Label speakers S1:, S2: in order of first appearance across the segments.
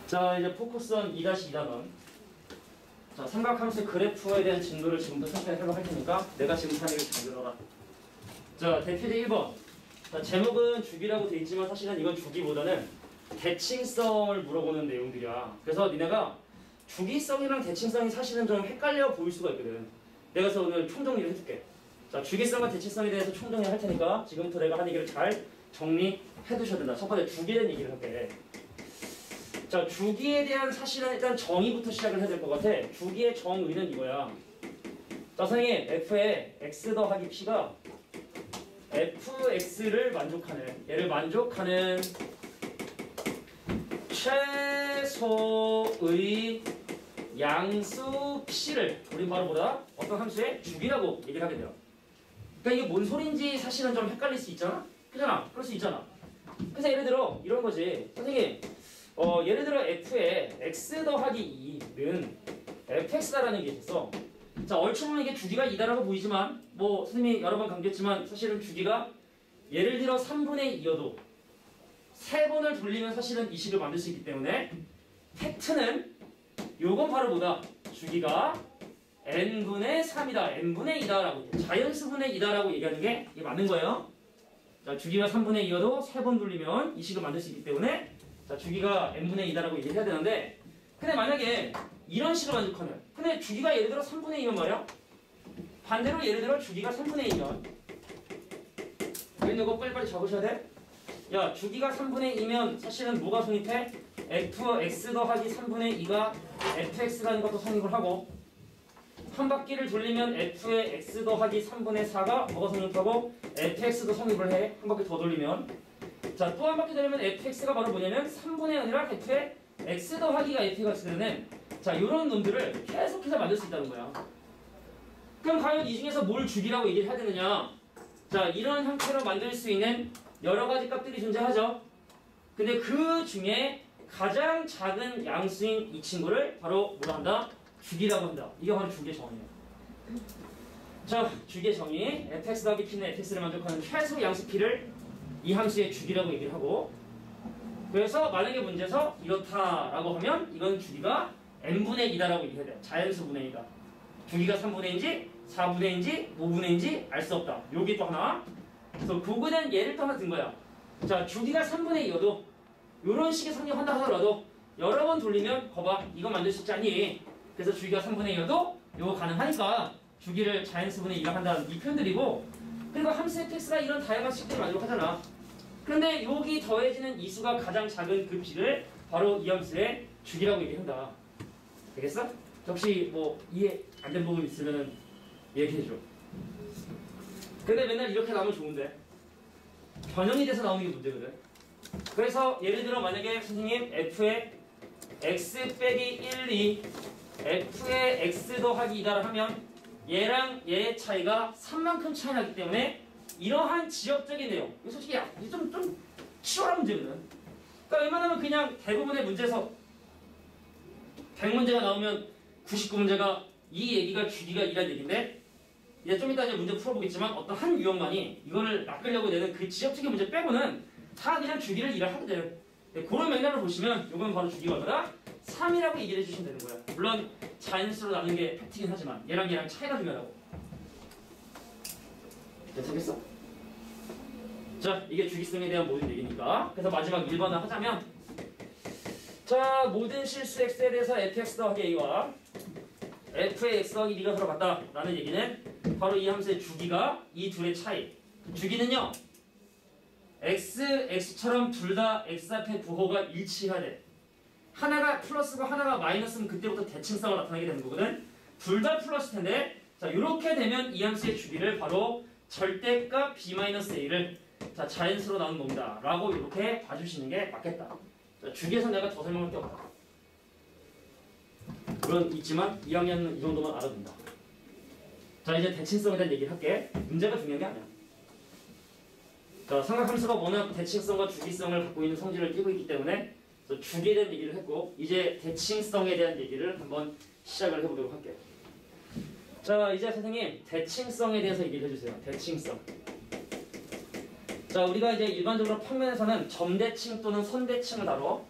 S1: 자, 이제 포커스온 2-2단원. 자, 삼각함수의 그래프에 대한 진도를 지금부터 천천히 설명할 테니까 내가 지금 하는 얘기를 잘 들어라. 자, 대표제 1번. 자, 제목은 주기라고 돼 있지만 사실은 이건 주기보다는 대칭성을 물어보는 내용들이야. 그래서 니네가 주기성이랑 대칭성이 사실은 좀 헷갈려 보일 수가 있거든. 내가 그래서 오늘 총정리를 해줄게. 자, 주기성과 대칭성에 대해서 총정리를 할 테니까 지금부터 내가 한 얘기를 잘 정리해 두셔야 된다. 첫 번째 주기에 대한 얘기를 할게. 자, 주기에 대한 사실은 일단 정의부터 시작을 해야 될 것 같아. 주기의 정의는 이거야. 자, 선생님, f의 x 더하기 p가 fx를 만족하는, 얘를 만족하는 최소의 양수 p를 우린 바로 뭐다? 어떤 함수의 주기라고 얘기를 하게 돼요. 그러니까 이게 뭔 소린지 사실은 좀 헷갈릴 수 있잖아? 그잖아? 그럴 수 있잖아. 그래서 예를 들어 이런 거지. 선생님, 예를 들어 f의 x 더하기 2는 fx다라는 게 있었어. 자, 얼추 보면 이게 주기가 2다라고 보이지만 뭐 선생님이 여러 번 강조했지만 사실은 주기가 예를 들어 3분의 2여도 3번을 돌리면 사실은 이 식을 만들 수 있기 때문에 팩트는 요건 바로 뭐다? 주기가 n분의 3이다, n분의 2다라고 자연수분의 2다라고 얘기하는 게 이게 맞는 거예요. 자, 주기가 3분의 2여도 3번 돌리면 이 식을 만들 수 있기 때문에 자, 주기가 n분의 2다라고 얘기해야 되는데 근데 만약에 이런 식으로 만족하면 근데 주기가 예를 들어 3분의 2면 말이야? 반대로 예를 들어 주기가 3분의 2면 이거 빨리빨리 적으셔야 돼? 야, 주기가 3분의 2면 사실은 뭐가 성립해? fx 더하기 3분의 2가 fx라는 것도 성립을 하고 한 바퀴를 돌리면 f의 x 더하기 3분의 4가 뭐가 성립하고 fx도 성립을 해. 한 바퀴 더 돌리면 자, 또 한 바퀴 돌리면 fx가 바로 뭐냐면 3분의 아니라 f의 x 더하기가 f가 되는 자, 요런 놈들을 계속해서 만들 수 있다는 거야. 그럼 과연 이 중에서 뭘 주기라고 얘기를 해야 되느냐? 자, 이런 형태로 만들 수 있는 여러 가지 값들이 존재하죠. 근데 그 중에 가장 작은 양수인 이 친구를 바로 뭐라 한다? 주기라고 한다. 이게 바로 주기의 정의예요. 자, 주기의 정의. fx 더하기 p는 fx를 만족하는 최소 양수 p를 이 함수의 주기라고 얘기를 하고 그래서 만약에 문제에서 이렇다라고 하면 이건 주기가 n분의 2다라고 얘기해야 돼. 자연수분의 2다. 주기가 3분의인지 4분의인지 5분의인지 알 수 없다. 여기 또 하나. 그래서 고급된 예를 또 하나 든 거야. 자, 주기가 3분의 2여도 이런 식의 성립한다 하더라도 여러 번 돌리면 거봐, 이거 만들 수 있지 않니? 그래서 주기가 3분의 2여도 이거 가능하니까 주기를 자연수분의 2가 한다는 이 표현들이고 그리고 함수 fx가 이런 다양한 식들을 만들고 하잖아. 그런데 여기 더해지는 이 수가 가장 작은 그 p를 바로 이 함수의 주기라고 얘기한다. 되겠어? 혹시 뭐 이해 안 된 부분 있으면 얘기해줘. 근데 맨날 이렇게 나오면 좋은데 변형이 돼서 나오는 게 문제거든. 그래서 예를 들어 만약에 선생님 f의 x 빼기 1, 2 f의 x 더하기 2다를 하면 얘랑 얘의 차이가 3만큼 차이 나기 때문에 이러한 지역적인 내용 이거 솔직히 좀 치열한 문제거든. 그러니까 웬만하면 그냥 대부분의 문제에서 100문제가 나오면 99문제가 이 얘기가 주기가 2란 얘기인데 이제 좀 이따 이제 문제 풀어보겠지만 어떤 한 유형만이 이거를 낚으려고 내는 그 지역적인 문제 빼고는 다 그냥 주기를 2를 하게 돼요. 그런 맥락을 보시면 이건 바로 주기가 얼마다? 3이라고 얘기를 해주시면 되는 거야. 물론 자연수로 나누는 게 팩트긴 하지만 얘랑 차이가 중요하다고. 됐겠어? 자, 이게 주기성에 대한 모든 얘기니까. 그래서 마지막 1번을 하자면 자, 모든 실수 x에 대해서 fx 더하기 a와 f의 x 더하기 b가 서로 같다 라는 얘기는 바로 이 함수의 주기가 이 둘의 차이. 주기는요 x처럼 둘 다 x 앞에 부호가 일치해야 돼. 하나가 플러스고 하나가 마이너스면 그때부터 대칭성을 나타내게 되는 거거든. 둘 다 플러스 텐데 자, 요렇게 되면 이 함수의 주기를 바로 절대값 b-a를 자, 자연수로 나오는 겁니다 라고 이렇게 봐주시는 게 맞겠다. 자, 주기에서 내가 더 설명할 게 없다. 물론 있지만 2학년은 이 정도만 알아둔다. 자, 이제 대칭성에 대한 얘기를 할게. 문제가 중요한 게 아니야. 자, 삼각함수가 워낙 대칭성과 주기성을 갖고 있는 성질을 띠고 있기 때문에 주기에 대한 얘기를 했고 이제 대칭성에 대한 얘기를 한번 시작을 해보도록 할게요. 자, 이제 선생님 대칭성에 대해서 얘기를 해주세요. 대칭성. 자, 우리가 이제 일반적으로 평면에서는 점대칭 또는 선대칭을 다뤄.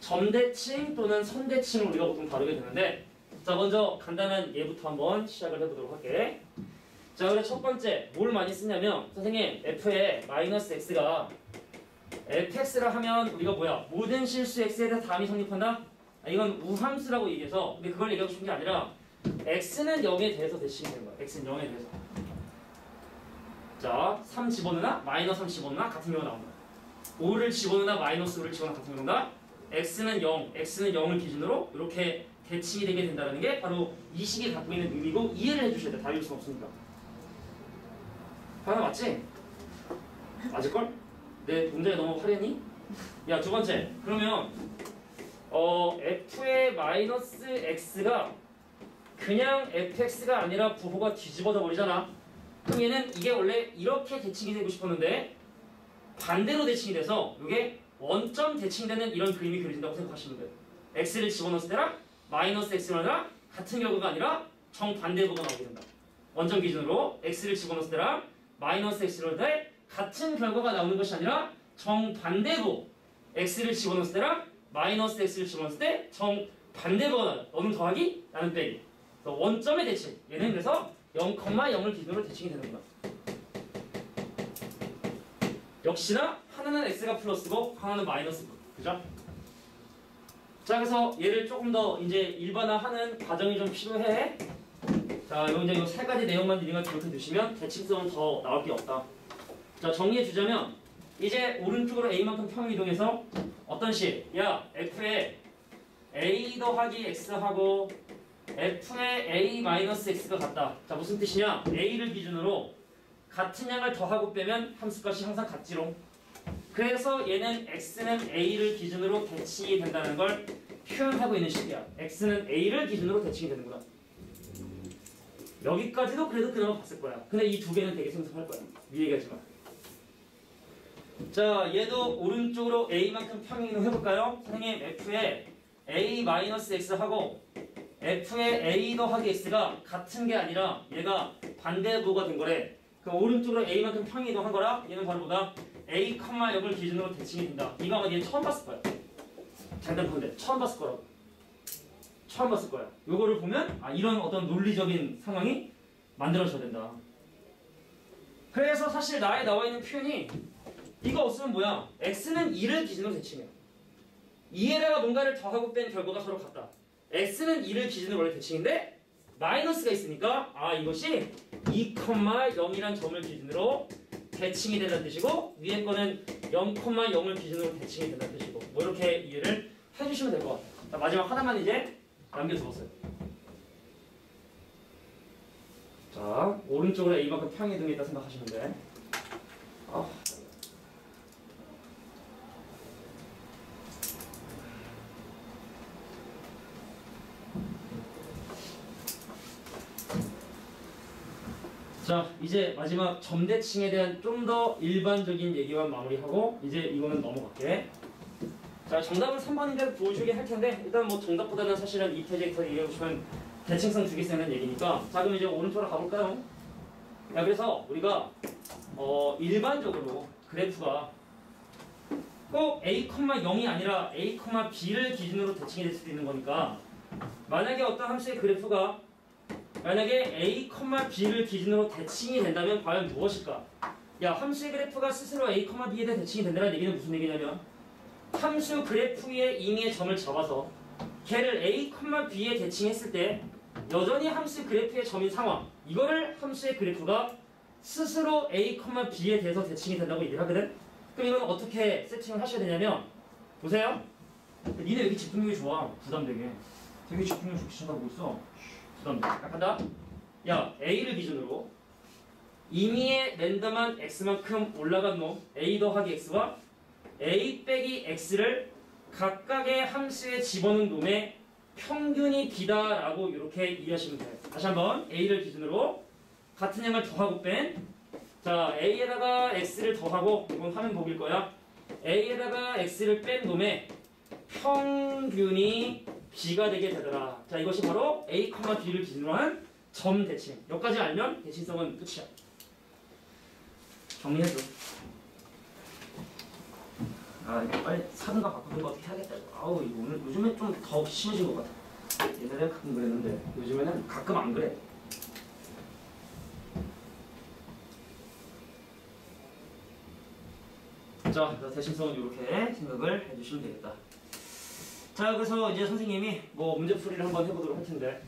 S1: 점대칭 또는 선대칭을 우리가 보통 다루게 되는데, 자 먼저 간단한 예부터 한번 시작을 해보도록 할게. 자 그래 첫 번째 뭘 많이 쓰냐면, 선생님 f의 마이너스 x가 fx라 하면 우리가 뭐야, 모든 실수 x에 대해 다음이 성립한다? 이건 우함수라고 얘기해서, 근데 그걸 얘기하고 싶은 게 아니라 x는 0에 대해서 대칭이 되는 거야. x는 0에 대해서. 자 3 집어넣나 마이너스 3 집어넣나 같은 경우가 나온다. 5를 집어넣나 마이너스 5를 집어넣나 같은 경우가, x는 0, x는 0을 기준으로 이렇게 대칭이 되게 된다는 게 바로 이 식이 갖고 있는 의미고, 이해를 해주셔야 돼. 다를 수가 없으니까. 하나 맞지? 맞을걸? 내 문제가 너무 화려니? 야 두 번째 그러면 f의 마이너스 x가 그냥 fx가 아니라 부호가 뒤집어져 버리잖아. 그럼 얘는 이게 원래 이렇게 대칭이 되고 싶었는데 반대로 대칭이 돼서 이게 원점 대칭되는 이런 그림이 그려진다고 생각하시면 돼요. x를 집어넣었을 때랑 마이너스 x랑 같은 결과가 아니라 정반대부가 나오게 된다. 원점 기준으로 x를 집어넣었을 때랑 마이너스 x를 때 같은 결과가 나오는 것이 아니라 정반대부, x를 집어넣었을 때랑 마이너스 x를 집어넣었을 때 정반대부가 나와요. 너는 더하기, 나는 빼기. 원점의 대칭. 얘는 그래서 0,0을 기준으로 대칭이 되는구나. 역시나 하나는 x가 플러스고 하나는 마이너스고, 그죠? 자 그래서 얘를 조금 더 이제 일반화하는 과정이 좀 필요해. 자 이제 이 세 가지 내용만 리딩을 기록해 두시면 대칭성은 더 나올 게 없다. 자 정리해 주자면, 이제 오른쪽으로 a만큼 평이동해서 어떤 식? 야 f에 a 더하기 x하고 f에 a 마이너스 x가 같다. 자 무슨 뜻이냐? a를 기준으로 같은 양을 더하고 빼면 함수값이 항상 같지롱. 그래서 얘는 x는 a를 기준으로 대칭이 된다는 걸 표현하고 있는 식이야. x는 a를 기준으로 대칭이 되는구나. 여기까지도 그래도 그나마 봤을 거야. 근데 이 두 개는 되게 생소할 거야. 위 얘기하지만. 자 얘도 오른쪽으로 a만큼 평행이동 해볼까요? 선생님 f에 a-x하고 f의 a 더하기 x가 같은 게 아니라 얘가 반대부호가 된 거래. 그럼 오른쪽으로 a만큼 평행이동 한 거라 얘는 바로 뭐다? a, 0을 기준으로 대칭이 된다. 이거 아마 얘 처음 봤을 거야. 장단 푸는데 처음 봤을 거라고. 처음 봤을 거야. 요거를 보면 이런 어떤 논리적인 상황이 만들어져야 된다. 그래서 사실 나에 나와 있는 표현이 이거 없으면 뭐야? x는 2를 기준으로 대칭해. 2에다가 뭔가를 더하고 뺀 결과가 서로 같다. x는 2를 기준으로 원래 대칭인데 마이너스가 있으니까 이것이 2,0이란 점을 기준으로 대칭이 된다는 뜻이고, 위에 거는 0,0을 기준으로 대칭이 된다는 뜻이고, 뭐 이렇게 이해를 해주시면 될 것 같아요. 자, 마지막 하나만 이제 남겨두었어요. 자, 오른쪽으로 a만큼 평행이동이 있다 생각하시면 돼. 자, 이제 마지막 점대칭에 대한 좀 더 일반적인 얘기만 마무리하고 이제 이거는 넘어갈게. 자, 정답은 3번인데 보여주게 할 텐데, 일단 뭐 정답보다는 사실은 이 페이지에서 얘기해보시면 대칭성 두 개 쓰는 얘기니까. 자, 그럼 이제 오른쪽으로 가볼까요? 야, 그래서 우리가 일반적으로 그래프가 꼭 a,0이 아니라 a, b를 기준으로 대칭이 될 수도 있는 거니까, 만약에 어떤 함수의 그래프가 만약에 a, b를 기준으로 대칭이 된다면 과연 무엇일까? 야, 함수의 그래프가 스스로 a, b에 대해 대칭이 된다는 얘기는 무슨 얘기냐면, 함수 그래프 위에 임의의 점을 잡아서 걔를 a, b에 대칭했을 때 여전히 함수 그래프의 점인 상황, 이거를 함수의 그래프가 스스로 a, b에 대해서 대칭이 된다고 얘기를 하거든? 그럼 이건 어떻게 세팅을 하셔야 되냐면, 보세요. 니네 왜 이렇게 집중력이 좋아? 부담되게. 되게 집중력 좋게 쳐다보고 있어. 부담되게. 간다. 야, a를 기준으로 임의의 랜덤한 x만큼 올라간 놈 a 더하기 x와 a 빼기 x를 각각의 함수에 집어넣은 놈의 평균이 b다라고 이렇게 이해하시면 돼요. 다시 한번 a를 기준으로 같은 양을 더하고 뺀, 자 a에다가 x를 더하고, 이건 화면 보길 거야. a에다가 x를 뺀 놈의 평균이 b가 되게 되더라. 자, 이것이 바로 a, b를 기준으로 한 점 대칭. 여기까지 알면 대칭성은 끝이야. 정리해줘. 아 이거 빨리 사든가 바꾸든가 어떻게 해야겠다. 아우 이거 오늘 요즘에 좀 더 심해진 것 같아. 옛날에 가끔 그랬는데 요즘에는 가끔 안 그래. 자, 대신성은 이렇게 생각을 해주시면 되겠다. 자, 그래서 이제 선생님이 뭐 문제풀이를 한번 해보도록 할 텐데.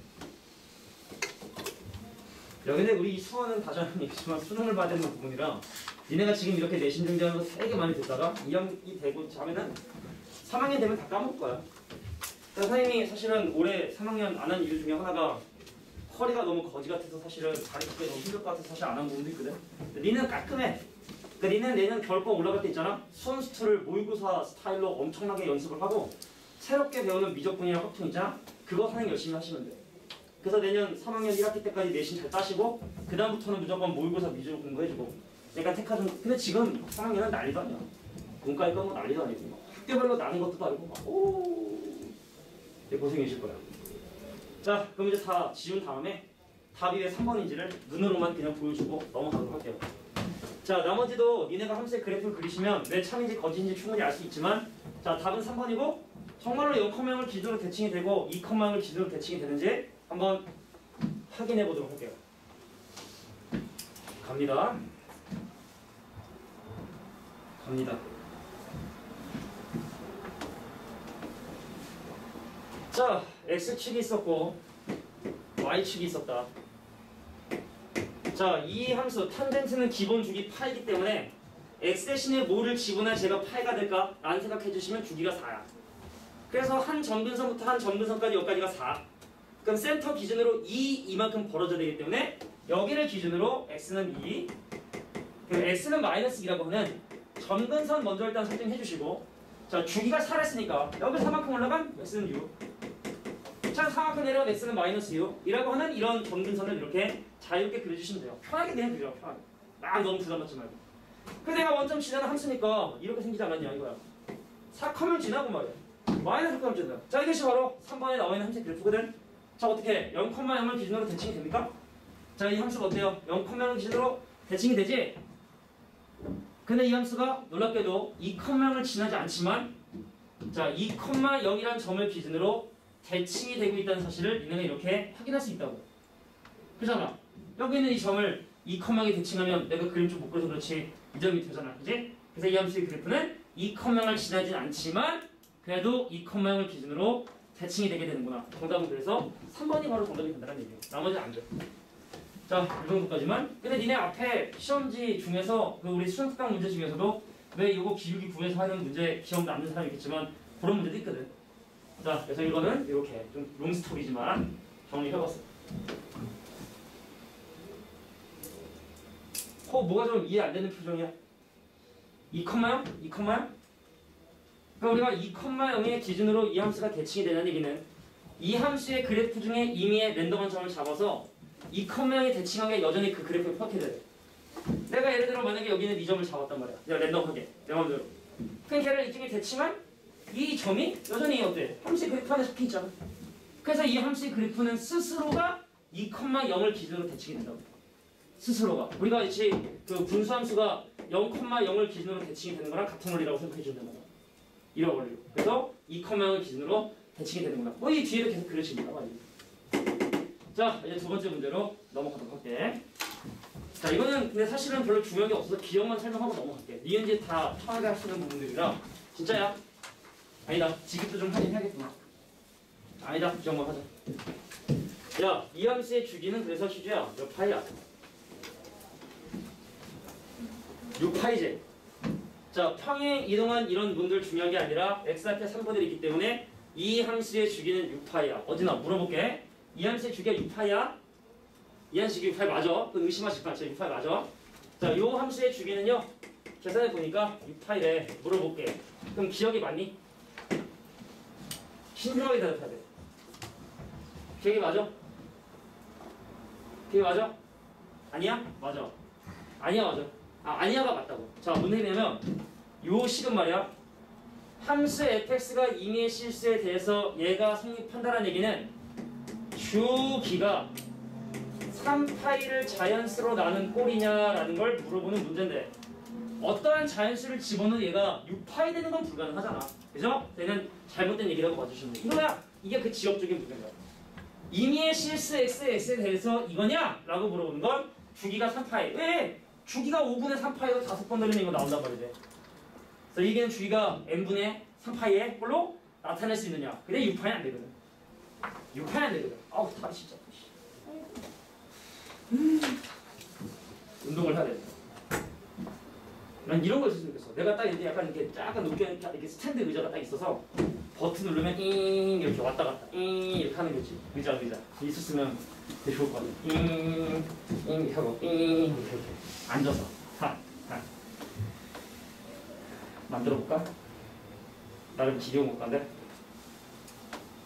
S1: 여기는 우리 수원은 다잘 얘기지만 수능을 봐야 되는 부분이라 니네가 지금 이렇게 내신 등장으로 되게 많이 듣다가 2학년이 되고 하면은 3학년 되면 다 까먹을 거야. 그래서 선생님이 사실은 올해 3학년 안 한 이유 중에 하나가 허리가 너무 거지 같아서 사실은 가르치기가 너무 힘들 것 같아서 사실 안 한 부분도 있거든. 니는 깔끔해. 그러니까 니는 내년 결권 올라갈 때 있잖아. 수험수투를 모의고사 스타일로 엄청나게 연습을 하고 새롭게 배우는 미적분이랑 확통 있잖아. 그거 선생님 열심히 하시면 돼. 그래서 내년 3학년 1학기 때까지 내신 잘 따시고 그 다음부터는 무조건 모의고사 위주로 공부해주고 약간 택하좀. 근데 지금 3학년은 난리도 아니야. 문과일 거뭐 난리도 아니고 학교별로 나는 것도 아니고 막 오 고생이실 거야. 자 그럼 이제 다 지운 다음에 답이 왜 3번인지를 눈으로만 그냥 보여주고 넘어가도록 할게요. 자 나머지도 니네가 함수의 그래프를 그리시면 왜 참인지 거짓인지 충분히 알 수 있지만 자 답은 3번이고 정말로 0,0을 기준으로 대칭이 되고 2,0을 기준으로 대칭이 되는지 한번 확인해 보도록 할게요. 갑니다. 자 x축이 있었고 y축이 있었다. 자, 이 함수 탄젠트는 기본 주기 파이기 때문에 x 대신에 뭐를 집어넣어야 제가 파이가 될까? 라는 생각해 주시면 주기가 4야. 그래서 한 점근선부터 한 점근선까지 여기까지가 4. 그럼 센터 기준으로 이만큼 벌어져야 되기 때문에 여기를 기준으로 x는 2, 그리고 x는 마이너스 2라고 하는 점근선 먼저 일단 설정해 주시고 자, 주기가 4를 했으니까 여기 4만큼 올라간 x는 6. 자, 4만큼 내려간 x는 마이너스 6 이라고 하는 이런 점근선을 이렇게 자유롭게 그려주시면 돼요. 편하게 그냥 그려, 편하게. 막 너무 부담 갖지 말고. 그래서 내가 원점 지나는 함수니까 이렇게 생기지 않았냐 이거야. 4컴을 지나고 말이야. 마이너스 4컴을 지나. 자, 이것이 바로 3번에 나와 있는 함수의 그래프거든. 자, 어떻게 0,0을 기준으로 대칭이 됩니까? 자, 이 함수가 어때요? 0,0을 기준으로 대칭이 되지? 근데 이 함수가 놀랍게도 2,0을 지나지 않지만 자, 2,0이라는 점을 기준으로 대칭이 되고 있다는 사실을 니네가 이렇게 확인할 수 있다고. 그잖아. 여기 있는 이 점을 2,에 대칭하면 내가 그림 좀 못 그려서 그렇지 이 점이 되잖아. 그지? 그래서 이 함수의 그래프는 2,0을 지나진 않지만 그래도 2,0을 기준으로 대칭이 되게 되는구나. 정답은 그래서 3번이 바로 정답이 된다는 얘기예요. 나머지는 안 돼. 자, 이 정도까지만. 근데 니네 앞에 시험지 중에서 그 우리 수능 특강 문제 중에서도 왜 이거 기울기 구해서 하는 문제 기억 남는 사람이 있겠지만 그런 문제도 있거든. 자, 그래서 이거는 이렇게 좀 롱스토리지만 정리해봤어. 뭐가 좀 이해 안 되는 표정이야? 2,0? 2,0? 그러니까 우리가 2,0의 기준으로 이 함수가 대칭이 되는 얘기는 이 함수의 그래프 중에 임의의 랜덤한 점을 잡아서 2,0이 대칭한 게 여전히 그 그래프에 포함이 돼. 내가 예를 들어 만약에 여기는 이 점을 잡았단 말이야. 내가 랜덤하게 내 마음대로. 그럼 걔를 이쪽에 대칭한 이 점이 여전히 어때? 함수의 그래프 안에 적혀 있잖아. 그래서 이 함수의 그래프는 스스로가 2,0을 기준으로 대칭이 된다고. 스스로가. 우리가 이제 그 분수함수가 0,0을 기준으로 대칭이 되는 거랑 같은 원리라고 생각해 주면 된다. 이런 원리로. 그래서 2,0을 기준으로 대칭이 되는구나. 이 뒤에도 계속 그려집니다. 자, 이제 두 번째 문제로 넘어가도록 할게. 자, 이거는 근데 사실은 별로 중요한 게 없어서 기억만 설명하고 넘어갈게. 니은지 다 편하게 할 수 있는 부분들이라 진짜야. 아니다. 지급도 좀 하긴 해야겠구나. 아니다. 그 정도만 하자. 야, 이 함수의 주기는 그래서 시주야. 몇 파이야? 6파이제. 자, 평행 이동한 이런 문들 중요한 게 아니라 x 앞에 3분의 1이기 때문에 이 함수의 주기는 6파이야. 어디나 물어볼게. 이 함수의 주기가 6파이야? 이 함수의 6파이 맞아? 그 의심하실 거 아니야. 6파이 맞아? 자, 요 함수의 주기는요. 계산해 보니까 6파이래. 물어볼게. 그럼 기억이 맞니? 신중하게 대답해야 돼. 기억이 맞아? 기억이 맞아? 아니야? 맞아. 아니야 맞아. 아니야가 맞다고. 자, 무슨 얘기냐면 요 식은 말이야. 함수 fx가 임의의 실수에 대해서 얘가 성립한다는 얘기는 주기가 3파이를 자연수로 나는 꼴이냐라는 걸 물어보는 문제인데 어떠한 자연수를 집어넣어 얘가 6파이 되는 건 불가능하잖아. 그죠? 얘는 잘못된 얘기라고 봐주시면 돼. 이거야. 이게 그 지역적인 부분인 거야. 임의의 실수 x에 대해서 이거냐? 라고 물어보는 건 주기가 3파이. 왜? 주기가 5분의 3파이로 5번 들리면 이거 나온단 말이지. 그래서 이게 주기가 n분의 3파이의 꼴로 나타낼 수 있느냐? 근데 6파이 안 되거든. 6파이 안 되거든. 아우 다리 진짜. 운동을 해야 돼. 난 이런 거 있었으면 좋겠어. 내가 딱 이렇게 약간 이렇게 약간 높게 이렇게 스탠드 의자가 딱 있어서 버튼 누르면 잉 이렇게 왔다 갔다 잉 이렇게 하는 거지. 의자 있었으면 되게 좋을 것 같아. 잉 이렇게 하고 잉 이렇게 앉아서 하 만들어 볼까? 나름 기계용어과인데.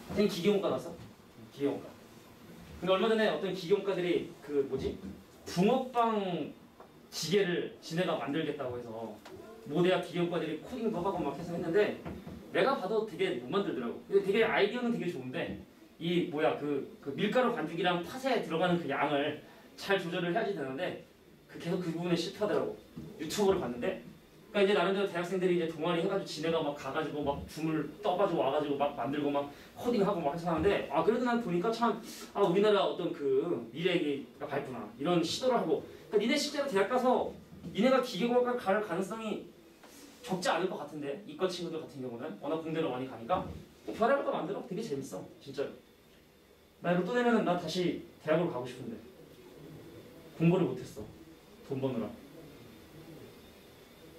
S1: 선생님 기계용어과 나왔어? 기계용어과. 근데 얼마 전에 어떤 기계용어과들이 그 뭐지? 붕어빵 지게를 지네가 만들겠다고 해서 모대학 기계과들이 코딩도 하고 막 해서 했는데 내가 봐도 되게 못 만들더라고. 근데 되게 아이디어는 되게 좋은데 이 뭐야 그 밀가루 반죽이랑 팥에 들어가는 그 양을 잘 조절을 해야지 되는데 계속 그 부분에 실패하더라고. 유튜브를 봤는데 그러니까 이제 나름대로 대학생들이 이제 동아리 해가지고 지네가 막 가가지고 막 줌을 떠가지고 와가지고 막 만들고 막 코딩하고 막 해서 하는데 그래도 난 보니까 참 우리나라 어떤 그 미래가 밝구나 이런 시도를 하고. 그러니까 니네 실제로 대학 가서 니네가 기계공학과 갈 가능성이 적지 않을 것 같은데 이과 친구들 같은 경우는 워낙 공대로 많이 가니까 별의별 거 만들어. 되게 재밌어 진짜로. 나 이거 또 내면은 나 다시 대학으로 가고 싶은데 공부를 못했어. 돈 버느라.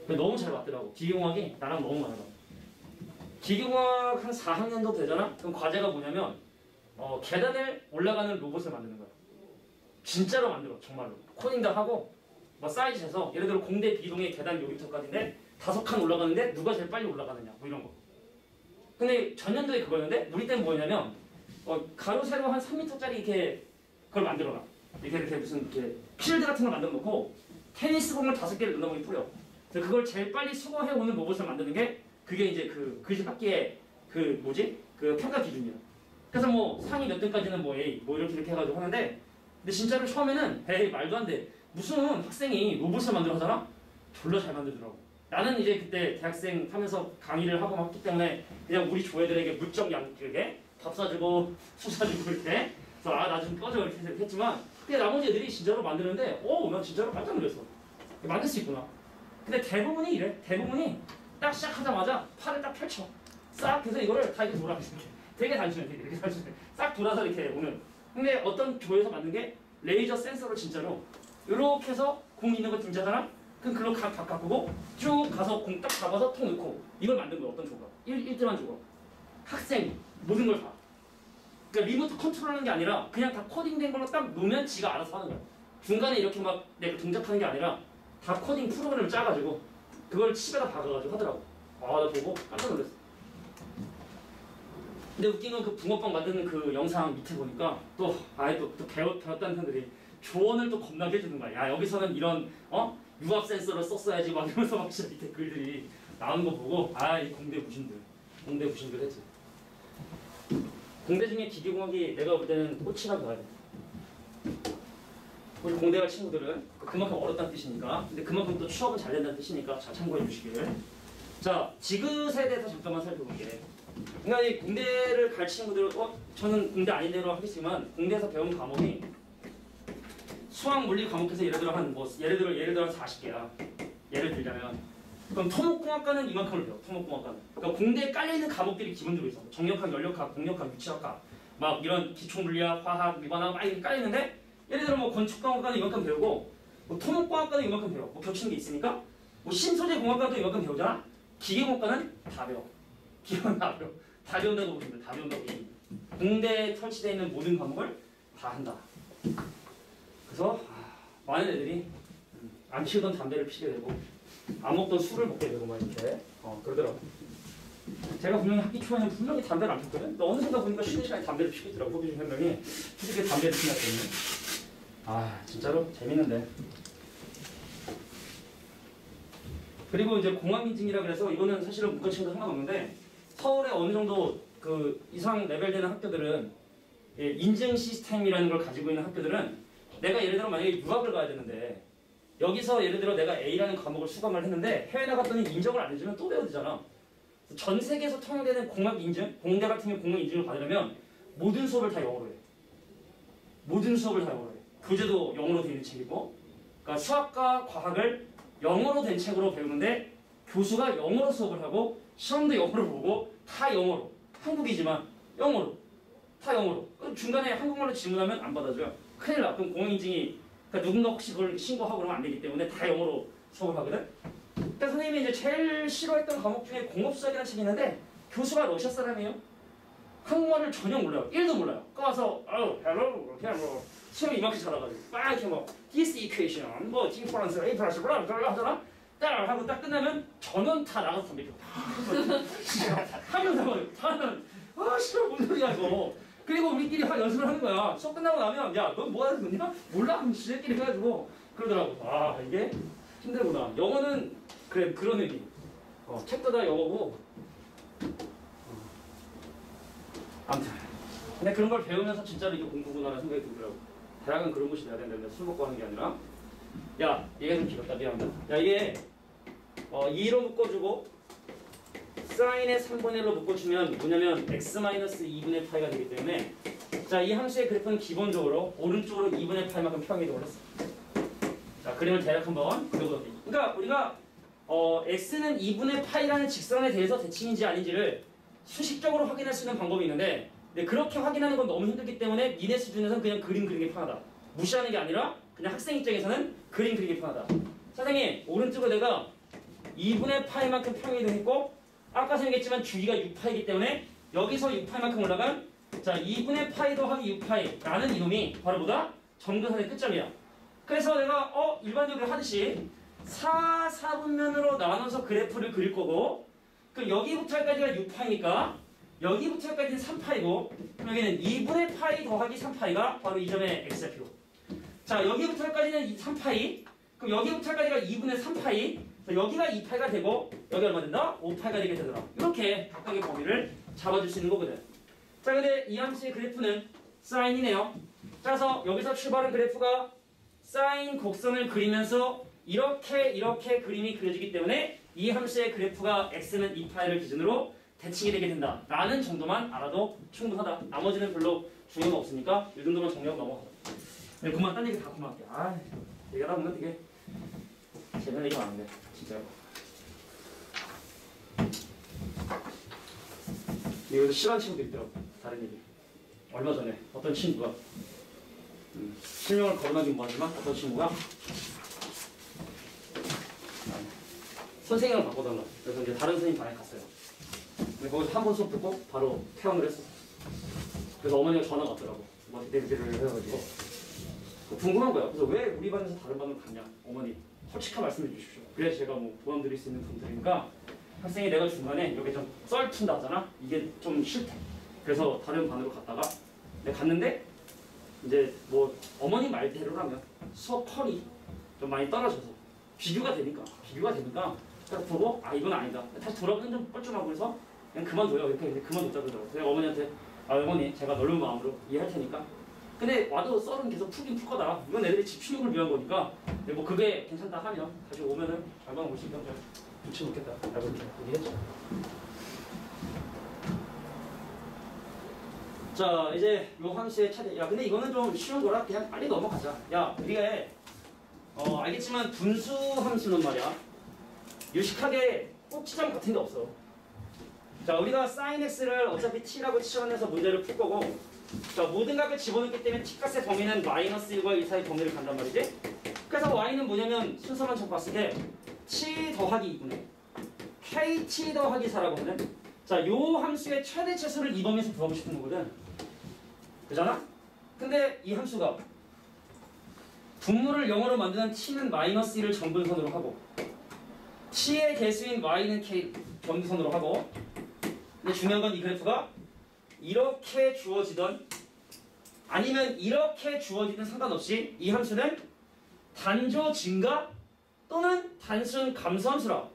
S1: 너무 잘 맞더라고. 기계공학이 나랑 너무 맞아. 기계공학 한 4학년도 되잖아? 그럼 과제가 뭐냐면 계단을 올라가는 로봇을 만드는 거야. 진짜로 만들어. 정말로. 코딩도 하고 뭐 사이즈 재서 예를 들어 공대 B동의 계단 여기부터까지인데 5칸 올라가는데 누가 제일 빨리 올라가느냐 뭐 이런 거. 근데 전년도에 그거였는데 우리 때는 뭐냐면 가로 세로 한 3m짜리 이렇게 그걸 만들어놔. 이렇게 무슨 이렇게 필드 같은 걸 만들어 놓고 테니스 공을 5개를 넣는 거기 뿌려. 그래서 그걸 제일 빨리 수거해오는 로봇을 만드는 게 그게 이제 그 학기의 그 뭐지? 그 평가 기준이야. 그래서 뭐 상위 몇 등까지는 뭐 A 뭐 이렇게 해가지고 하는데 근데 진짜로 처음에는 에이 말도 안 돼. 무슨 학생이 로봇을 만들어 하잖아? 졸라 잘 만들더라고. 나는 이제 그때 대학생 하면서 강의를 하고 막 했기 때문에 그냥 우리 조애들에게 물적 양질게 밥 사주고 술 사주고 이렇게 그래서 나 좀 꺼져 이렇게 했지만 근데 나머지 애들이 진짜로 만드는데 난 진짜로 깜짝 놀랐어. 만들 수 있구나. 근데 대부분이 이래. 대부분이 딱 시작하자마자 팔을 딱 펼쳐. 싹 해서 이거를 다 이렇게 돌아. 되게 단순해. 되게 단순해. 싹 돌아서 이렇게 오는. 근데 어떤 조에서 만든 게 레이저 센서로 진짜로 이렇게 해서 공 있는 거 등자잖아? 그럼 글로 각 바꾸고 쭉 가서 공 딱 잡아서 통 넣고 이걸 만든 거야. 어떤 조가. 1대만 조가. 학생 모든 걸 다. 그러니까 리모트 컨트롤하는 게 아니라 그냥 다 코딩된 걸로 딱 놓으면 지가 알아서 하는 거야. 중간에 이렇게 막 내가 동작하는 게 아니라 다 코딩 프로그램을 짜가지고 그걸 칩에다 박아가지고 하더라고. 나 보고 깜짝 놀랐어. 근데 웃긴 건 그 붕어빵 만드는 그 영상 밑에 보니까 또 배웠다는 사람들이 조언을 또 겁나게 해주는 거야. 야 여기서는 이런 유압 센서를 썼어야지 막 이러면서 막 진짜 밑에 글들이 나오는 거 보고 이 공대 부신들 했지. 공대 중에 기계공학이 내가 볼 때는 꽃이라고 봐야 돼. 우리 공대 갈 친구들은 그만큼 어렵다는 뜻이니까. 근데 그만큼 또 취업은 잘 된다는 뜻이니까 잘 참고해 주시길. 자, 지그세 대해서 잠깐만 살펴볼게. 그러니까 이 공대를 갈 친구들, 저는 공대 아닌대로 하겠지만 공대에서 배운 과목이 수학, 물리 과목에서 예를 들어 한 40개야. 예를 들자면 그럼 토목공학과는 이만큼을 배워. 토목공학과는. 그러니까 공대에 깔려 있는 과목들이 기본적으로 있어. 정력학, 연력학, 공력학, 유치학과, 막 이런 기초물리학, 화학, 일반학 막 이렇게 깔려 있는데. 예를 들어 뭐 건축공학과는 이만큼 배우고 뭐 토목공학과는 이만큼 배워. 뭐 겹치는 게 있으니까 뭐 신소재공학과도 이만큼 배우잖아. 기계공학과는 다 배워. 기계는 다 배워. 다 배운다고 보시면 돼. 다 배운다고 보시면 돼. 공대에 설치되어 있는 모든 과목을 다 한다. 그래서 많은 애들이 안 피우던 담배를 피게 되고 안 먹던 술을 먹게 되고 막 이렇게 그러더라고. 제가 분명히 학기 초에는 분명히 담배를 안 폈거든. 근데 어느 순간 보니까 쉬는 시간에 담배를 피고 있더라고. 후배 중 한 명이 솔직히 담배를 피웠더니 진짜로 재밌는데. 그리고 이제 공학인증이라 그래서 이거는 사실은 문과 친구도 상관없는데 서울에 어느 정도 그 이상 레벨 되는 학교들은 인증 시스템이라는 걸 가지고 있는 학교들은 내가 예를 들어 만약에 유학을 가야 되는데 여기서 예를 들어 내가 A라는 과목을 수강을 했는데 해외 나갔더니 인정을 안 해주면 또 배워야 되잖아. 전 세계에서 통용되는 공학 인증, 공대 같은 경우 공학 인증을 받으려면 모든 수업을 다 영어로 해. 모든 수업을 다 영어로 해. 교재도 영어로 되어 있는 책이고, 그러니까 수학과 과학을 영어로 된 책으로 배우는데 교수가 영어로 수업을 하고 시험도 영어로 보고 다 영어로. 한국이지만 영어로. 다 영어로. 그럼 중간에 한국말로 질문하면 안 받아줘요. 큰일 나. 그럼 공학 인증이 그러니까 누군가 혹시 그걸 신고하고 그러면 안 되기 때문에 다 영어로 수업을 하거든. 그러니까 선생님이 이제 제일 싫어했던 과목 중에 공업수학이라는 책이 있는데 교수가 러시아 사람이에요. 한국말을 전혀 몰라요. 1도 몰라요. 까와서 hello 그냥 뭐 시험 이만큼 잘해가지고 막 이렇게 뭐 this equation 뭐 G 플러스 A 플러스 블라 블라 하잖아. 딱 하고 딱 끝나면 전원 다 나가서 담배 피워. 하면 다는 싫어 뭔 소리야 이거. 그리고 우리끼리 연습을 하는 거야. 수업 끝나고 나면 야 넌 뭐 하는 거냐? 몰라 그럼 지들끼리 해가지고 그러더라고. 아 이게 힘들구나. 영어는 그래 그런 의미. 책도 다 영어고. 아무튼 근데 그런 걸 배우면서 진짜로 이게 공부구나라는 생각이 들더라고. 대학은 그런 곳이 돼야 된다는데 술 먹고 하는 게 아니라. 야 얘가 좀 길었다 미안합니다. 야 이게 2로 묶어주고 사인의 3분의 1로 묶어주면 뭐냐면 x-2분의 파이가 되기 때문에 자 이 함수의 그래프는 기본적으로 오른쪽으로 2분의 파이만큼 평이동을 했어. 자 그림을 대략 한번 그려보자. 그러니까 우리가 x는 2분의 파이라는 직선에 대해서 대칭인지 아닌지를 수식적으로 확인할 수 있는 방법이 있는데 근데 그렇게 확인하는 건 너무 힘들기 때문에 니네 수준에서는 그냥 그림 그리는 게 편하다. 무시하는 게 아니라 그냥 학생 입장에서는 그림 그리는 게 편하다. 선생님 오른쪽으로 내가 2분의 파이만큼 평이동했고 아까 생겼지만 주기가 6파이기 때문에 여기서 6파이만큼 올라간 자 2분의 파이 더하기 6파이라는 이놈이 바로 뭐다? 점근선의 끝점이야. 그래서 내가 일반적으로 하듯이 4분면으로 나눠서 그래프를 그릴 거고 그 여기부터 여기까지가 6파이니까 여기부터 여기까지는 3파이고 여기는 2분의 파이 더하기 3파이가 바로 이 점의 x좌표. 자 여기부터 여기까지는 3파이 그럼 여기부터 여기까지가 2분의 3파이 여기가 2파이가 되고 여기 얼마 된다? 5파이가 되게 되더라. 이렇게 각각의 범위를 잡아줄 수 있는 거거든. 자 근데 이 함수의 그래프는 사인이네요. 그래서 여기서 출발한 그래프가 사인 곡선을 그리면서 이렇게 그림이 그려지기 때문에 이 함수의 그래프가 x는 2파이를 기준으로 대칭이 되게 된다 라는 정도만 알아도 충분하다. 나머지는 별로 중요가 없으니까 이 정도만 정리하고 넘어가자. 네, 그만 딴 얘기 다 그만할게. 얘기하다 보면 되게 재밌는 얘기 많은데 진짜요. 여기서 싫어하는 친구도 있더라고. 다른 얘기. 얼마 전에 어떤 친구가 실명을 거론하긴 뭐하지만 어떤 친구가 선생님을 바꿔달라. 그래서 이제 다른 선생님 반에 갔어요. 근데 거기서 한 번 수업 듣고 바로 퇴원을 했어. 그래서 어머니가 전화가 왔더라고. 뭐 데뷔를 해가지고 궁금한 거야. 그래서 왜 우리 반에서 다른 반으로 갔냐? 어머니 솔직하게 말씀해 주십시오. 그래야 제가 뭐 도움 드릴 수 있는 분들이니까 학생이 내가 중간에 여기 좀 썰툰다 하잖아. 이게 좀 싫대. 그래서 다른 반으로 갔다가 내가 갔는데 이제 뭐 어머니 말대로라면 수업 컬이 좀 많이 떨어져서 비교가 되니까 딱 보고 이건 아니다. 다시 돌아보면 좀 뻘쭘하고 그래서 그냥 그만둬요. 이렇게 그만뒀다 그러더라고. 그래서 어머니한테 어머니 제가 넓은 마음으로 이해할 테니까 근데 와도 썰은 계속 풀긴 풀 거다. 이건 애들이 집중력을 위한 거니까 근데 뭐 그게 괜찮다 하면 다시 오면은 얼마나 올 수 있다. 좋지 않겠다. 라고 이렇게 얘기했죠. 자 이제 요 함수의 차례. 야 근데 이거는 좀 쉬운 거라 그냥 빨리 넘어가자. 야 우리가 알겠지만 분수 함수는 말이야 유식하게 꼭 지점 같은 게 없어. 자 우리가 sin x를 어차피 t라고 치환해서 문제를 풀 거고 자 모든 값을 집어넣기 때문에 t값의 범위는 마이너스 1과 1 사이 범위를 간단 말이지. 그래서 y는 뭐냐면 순서만 적봤을 때 t 더하기 2분의 kt 더하기 4라고 하거든. 자 요 함수의 최대 최소를 이 범위에서 구하고 싶은 거거든. 그잖아? 근데 이 함수가 분모를 0으로 만드는 t는 마이너스 1을 정분선으로 하고 t의 개수인 y는 k 정분선으로 하고 근데 중요한 건 이 그래프가 이렇게 주어지던 아니면 이렇게 주어지든 상관없이 이 함수는 단조 증가 또는 단순 감소함수라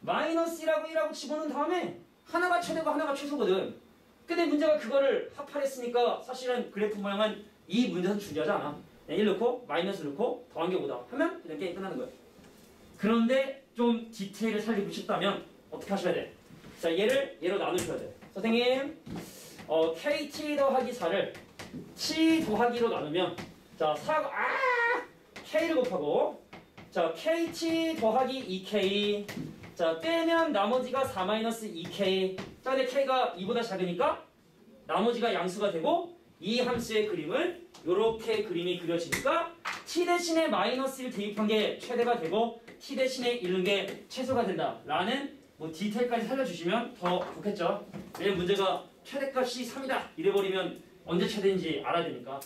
S1: 마이너스 1하고 1하고 집어넣은 다음에 하나가 최대고 하나가 최소거든. 근데 문제가 그거를 합할했으니까 사실은 그래프 모양은 이 문제에서 중요하지 않아. 1 넣고 마이너스 넣고 더한 게 5다 하면 그냥 게임 끝나는 거예요. 그런데 좀 디테일을 살리고 싶다면 어떻게 하셔야 돼? 자, 얘로 나누셔야 돼. 선생님, KT 더하기 4를 T 더하기로 나누면 자, K를 곱하고 자, KT 더하기 2K 자, 빼면 나머지가 4-2K 자, 근데 K가 2보다 작으니까 나머지가 양수가 되고 이 함수의 그림은 이렇게 그림이 그려지니까 T 대신에 마이너스 1 대입한 게 최대가 되고 T 대신에 1는 게 최소가 된다 라는 뭐 디테일까지 살려주시면 더 좋겠죠. 왜냐면 문제가 최대값이 3이다 이래버리면 언제 최대인지 알아야 되니까.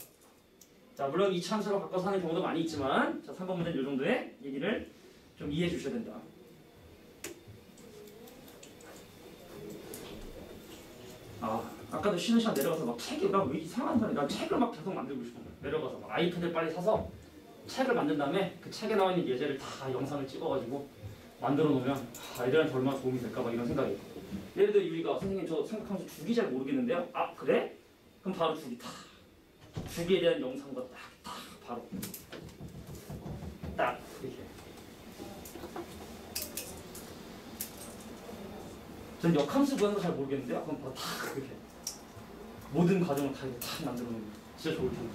S1: 자, 물론 이차함수로 바꿔서 하는 경우도 많이 있지만 자, 3번 문제는 이 정도의 얘기를 좀 이해해 주셔야 된다. 아까도 쉬는 시간 내려가서 막 책이 나 왜 이상한 사람이 난 책을 막 계속 만들고 싶어. 내려가서 막 아이패드 빨리 사서 책을 만든 다음에 그 책에 나와 있는 예제를 다 영상을 찍어가지고 만들어 놓으면 애들한테 얼마나 도움이 될까 막 이런 생각이. 예를 들어 유리가 선생님 저 생각하면서 주기 잘 모르겠는데요. 아 그래? 그럼 바로 주기에 대한 영상과 딱 바로 딱 이렇게. 전 역함수 구하는 거 잘 모르겠는데요. 그럼 바로 딱 이렇게 모든 과정을 다 이렇게 딱 만들어 놓으면 진짜 좋을 텐데.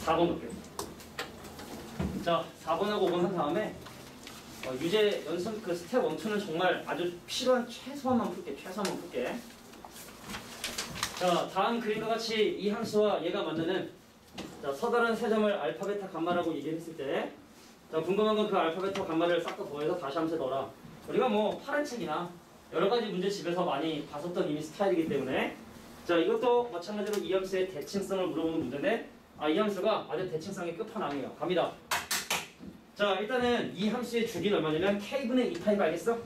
S1: 4번 볼게요. 자, 4번하고 5번 한 다음에 유제 연습 그 스텝 1, 2는 정말 아주 필요한 최소한만 풀게. 자, 다음 그림과 같이 이 함수와 얘가 만드는 자, 서다른 세 점을 알파, 베타, 감마라고 얘기했을 때 자, 궁금한 건 그 알파, 베타, 감마를 싹 다 더해서 다시 함수에 넣어라. 우리가 뭐 파란 책이나 여러 가지 문제집에서 많이 봤었던 이미 스타일이기 때문에 자, 이것도 마찬가지로 이 함수의 대칭성을 물어보는 문제인데 이 함수가 아주 대칭성의 끝판왕이에요. 갑니다. 자, 일단은 이 함수의 주기는 얼마냐면 K분의 2파이가 알겠어?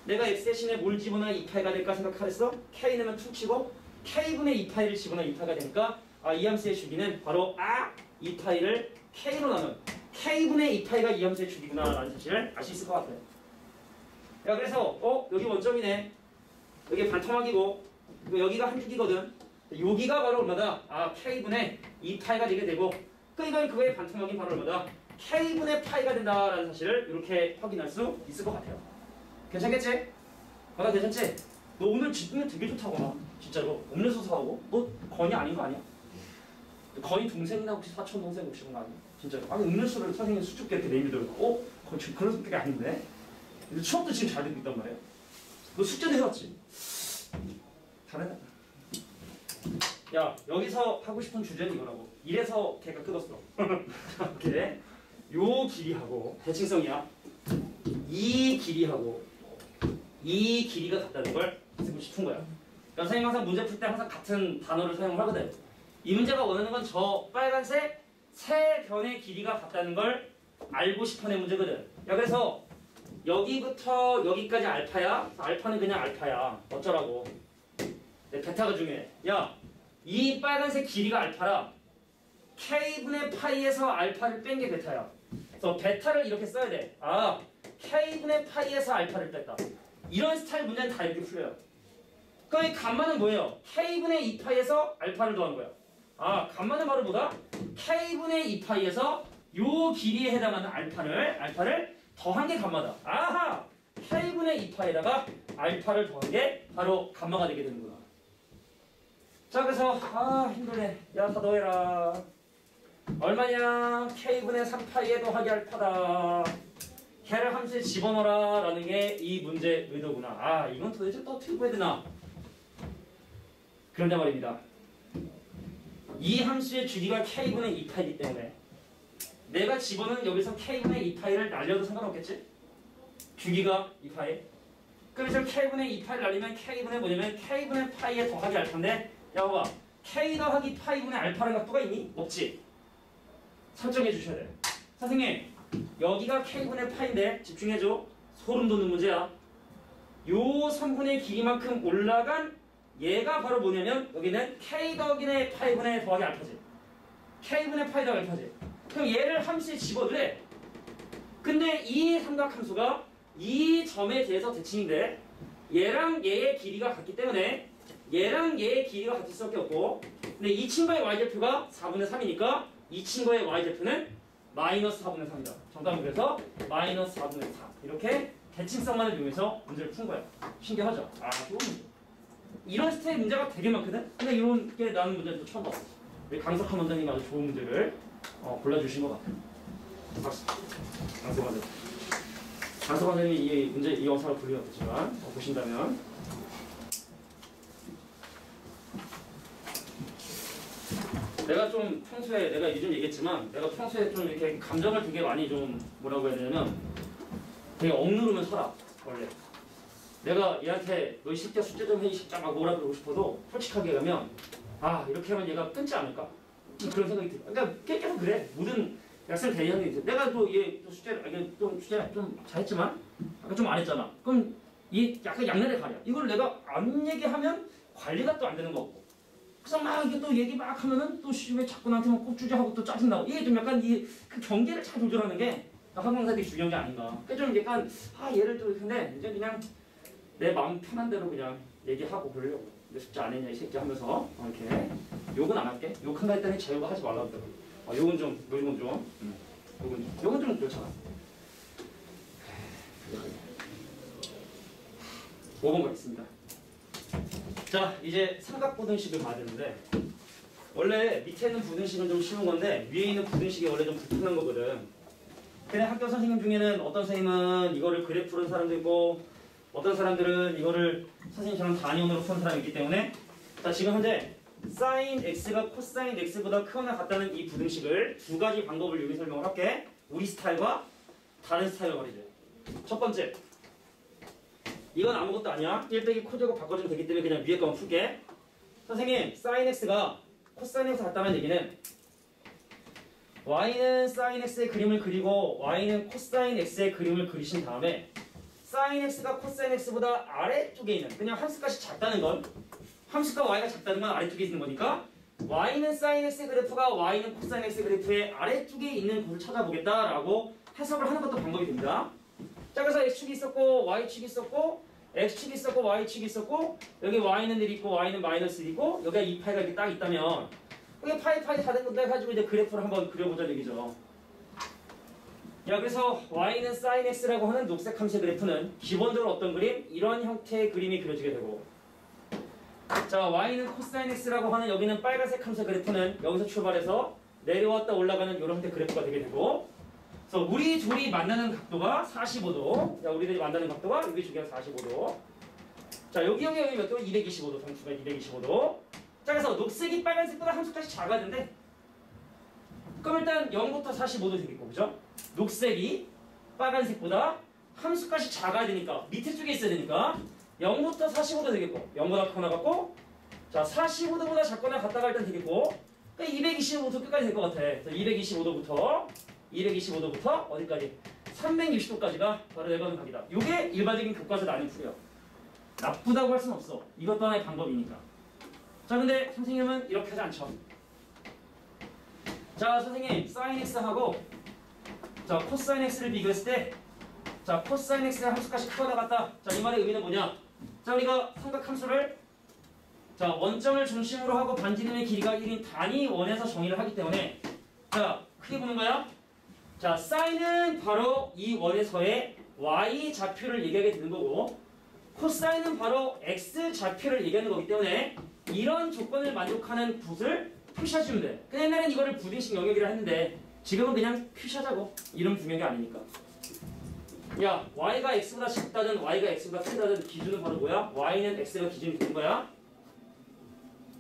S1: 내가 X 대신에 뭘 집어넣어야 2파이가 될까 생각하랬어? K 넣으면 2 치고 K분의 2파이를 집어넣으면 2파이가 되니까 이 함수의 주기는 바로 2파이를 K로 나눈 K분의 2파이가 이 함수의 주기구나 라는 사실을 알 수 있을 것 같아요. 야, 그래서 여기 원점이네. 여기 반토막이고 여기가 한 주기거든. 여기가 바로 얼마다? K분의 2파이가 되게 되고 이건 그거의 반토막이 바로 얼마다? K분의 파이가 된다라는 사실을 이렇게 확인할 수 있을 것 같아요. 괜찮겠지? 나 괜찮지? 너 오늘 집중력 되게 좋다구나. 진짜로. 음료수 사오고? 너 건이 아닌 거 아니야? 건이 동생이나 혹시 사촌 동생 혹시 그런 거 아니야? 진짜로. 음료수를 선생님 수줍게 이렇게 내밀더라고. 그런 성격이 아닌데? 근데 추억도 지금 잘 되고 있단 말이야. 너 숙제도 해왔지? 잘해라. 야, 여기서 하고 싶은 주제는 이거라고. 이래서 걔가 끊었어. 이렇게 요 길이하고 대칭성이야. 이 길이하고 이 길이가 같다는 걸 쓰고 싶은 거야. 그러니까 선생님 항상 문제 풀 때 항상 같은 단어를 사용을 하거든. 이 문제가 원하는 건 저 빨간색 세 변의 길이가 같다는 걸 알고 싶어낸 문제거든. 야, 그래서 여기부터 여기까지 알파야. 알파는 그냥 알파야. 어쩌라고. 베타가 중요해. 야, 이 빨간색 길이가 알파라. K분의 파이에서 알파를 뺀 게 베타야. 그래서 베타를 이렇게 써야 돼. K분의 파이에서 알파를 뺐다. 이런 스타일 문제는 다 이렇게 풀려요. 그럼 이 감마는 뭐예요? K분의 2파이에서 알파를 더한 거야. 감마는 바로 뭐다? K분의 2파이에서 요 길이에 해당하는 알파를 더한 게 감마다. K분의 2파에다가 알파를 더한 게 바로 감마가 되게 되는구나. 자, 그래서 힘드네. 야, 다 더해라. 얼마냐? K분의 3파이에 더하기 알파다. 걔를 함수에 집어넣어라 라는 게 이 문제의 의도구나. 이건 도대체 또 어떻게 구해야 되나? 그런데 말입니다. 이 함수의 주기가 K분의 2파이기 때문에 내가 집어넣은 여기서 K분의 2파이를 날려도 상관없겠지? 주기가 2파이. 그래서 K분의 2파이를 날리면 K분의 뭐냐면 K분의 파이에 더하기 알파인데 야, 봐봐. K 더하기 파이분의 알파라는 각도가 있니? 없지? 설정해 주셔야 돼. 선생님, 여기가 K분의 파인데 집중해줘. 소름 돋는 문제야. 요 3분의 길이만큼 올라간 얘가 바로 뭐냐면 여기는 K 더하기 파이분의 더하기 알파지. K분의 파이 더하기 알파지. 그럼 얘를 함수에 집어넣래. 근데 이 삼각함수가 이 점에 대해서 대칭인데 얘랑 얘의 길이가 같기 때문에 얘랑 얘의 길이가 같을 수밖에 없고, 근데 이 친구의 y좌표가 4분의 3이니까 이 친구의 y좌표는 마이너스 4분의 3이다. 정답은 그래서 마이너스 4분의 4. 이렇게 대칭성만을 이용해서 문제를 푼 거야. 신기하죠? 아, 좋은 문제. 이런 스타일 문제가 되게 많거든? 근데 이런 게 나는 문제를 또 처음 봤어. 우리 강석환 원장님 아주 좋은 문제를 골라주신 것 같아요. 박수. 강석환 원장님. 강석환 원장님이 이 문제, 이 영상을 보기는 어떻지만 보신다면 내가 좀 평소에, 내가 요즘 얘기했지만 내가 평소에 좀 이렇게 감정을 되게 많이 좀 뭐라고 해야 되냐면 되게 억누르면 살아. 원래 내가 얘한테 너 이 새끼야 숙제 좀 해 이 새끼야 막 뭐라 그러고 싶어도 솔직하게 가면 아 이렇게 하면 얘가 끊지 않을까 그런 생각이 들어. 그러니까 계속 그래. 모든 학생 대리하는 게 있어. 내가 또 얘 또 숙제 좀 숙제 좀 잘했지만 아까 좀 안 했잖아. 그럼 얘 약간 양날의 칼이야. 이걸 내가 안 얘기하면 관리가 또 안 되는 거고. 그래서 막 이게 또 얘기 막 하면은 또 왜 자꾸 나한테만 꼽주제하고 또 짜증나고 이게 좀 약간 이 그 경계를 잘 조절하는 게 학원사들이 중요한 게 아닌가. 그러니까 좀 약간 얘를 또 근데 이제 그냥 내 마음 편한 대로 그냥 얘기하고 그러려고. 내 숙제 안 했냐 이 새끼 하면서 이렇게 욕은 안 할게. 욕한다 했더니 제욕을 하지 말라고 그러더라고. 욕은 좀 욕은 좀 그렇잖아. 5번 가겠습니다. 자, 이제 삼각부등식을 봐야 되는데 원래 밑에 있는 부등식은 좀 쉬운 건데 위에 있는 부등식이 원래 좀 불편한 거거든. 근데 학교 선생님 중에는 어떤 선생님은 이거를 그래프 푸는 사람도 있고 어떤 사람들은 이거를 선생님처럼 단위원으로 푸는 사람이 있기 때문에 자, 지금 현재 sin x가 코사인 x보다 크거나 같다는 이 부등식을 두 가지 방법을 이용해 설명을 할게. 우리 스타일과 다른 스타일로 말이죠. 첫 번째, 이건 아무것도 아니야. 1 빼기 코제곱 바꿔주면 되기 때문에 그냥 위에 거만 풀게. 선생님, sin x가 코사인 x 같다는 얘기는 y는 sin x의 그림을 그리고 y는 코사인 x의 그림을 그리신 다음에 sin x가 코사인 x보다 아래쪽에 있는 그냥 함수값이 작다는 건 함수가 y가 작다는 건 아래쪽에 있는 거니까 y는 sin x의 그래프가 y는 코사인 x의 그래프의 아래쪽에 있는 곳을 찾아보겠다라고 해석을 하는 것도 방법이 됩니다. 자, 그래서 x축이 있었고 y축이 있었고 x축이 있었고 y축이 있었고 여기 y는 1 있고 y는 마이너스 1 있고 여기가 2파이가 이렇게 딱 있다면 여기 파이 다 된 건데 가지고 이제 그래프를 한번 그려보자는 얘기죠. 야, 그래서 y는 sin x라고 하는 녹색 함수의 그래프는 기본적으로 어떤 그림? 이런 형태의 그림이 그려지게 되고 자, y는 코사인 x라고 하는 여기는 빨간색 함수의 그래프는 여기서 출발해서 내려왔다 올라가는 이런 형태의 그래프가 되게 되고 그래서 우리 둘이 만나는 각도가 45도. 자, 우리들이 만나는 각도가 여기 두 개가 45도. 자, 여기 몇 도? 225도. 정수가 225도. 자, 그래서 녹색이 빨간색보다 함수값이 작아지는데 그럼 일단 0부터 45도 되겠고, 그죠? 녹색이 빨간색보다 함수값이 작아야 되니까 밑에 쪽에 있어야 되니까 0부터 45도 되겠고 0보다 크거나 같고 자, 45도보다 작거나 같다가 일단 되겠고 그러니까 225도부터 끝까지 될 것 같아. 그래서 225도부터 어디까지? 360도까지가 바로 내가 하는 각이다. 이게 일반적인 교과서 나뉜 풀이야. 나쁘다고 할 수는 없어. 이것도 하나의 방법이니까. 자, 근데 선생님은 이렇게 하지 않죠. 자, 선생님 sin x하고 자, 코사인 x를 비교했을 때 자, 코사인 x의 함수값이 크거나 같다. 자, 이 말의 의미는 뭐냐? 자, 우리가 삼각함수를 자, 원점을 중심으로 하고 반지름의 길이가 1인 단위 원에서 정의를 하기 때문에 자, 크게 보는 거야. 자, 사인은 바로 이 원에서의 y 좌표를 얘기하게 되는 거고 코사인은 바로 x 좌표를 얘기하는 거기 때문에 이런 조건을 만족하는 붓을 표시해주면 돼. 근데 옛날엔 이거를 부등식 영역이라 했는데 지금은 그냥 표시하자고. 이름 중요한 게 아니니까. 야, y가 x보다 작다든 y가 x보다 크다든 기준은 바로 뭐야? y는 x가 기준이 되는 거야.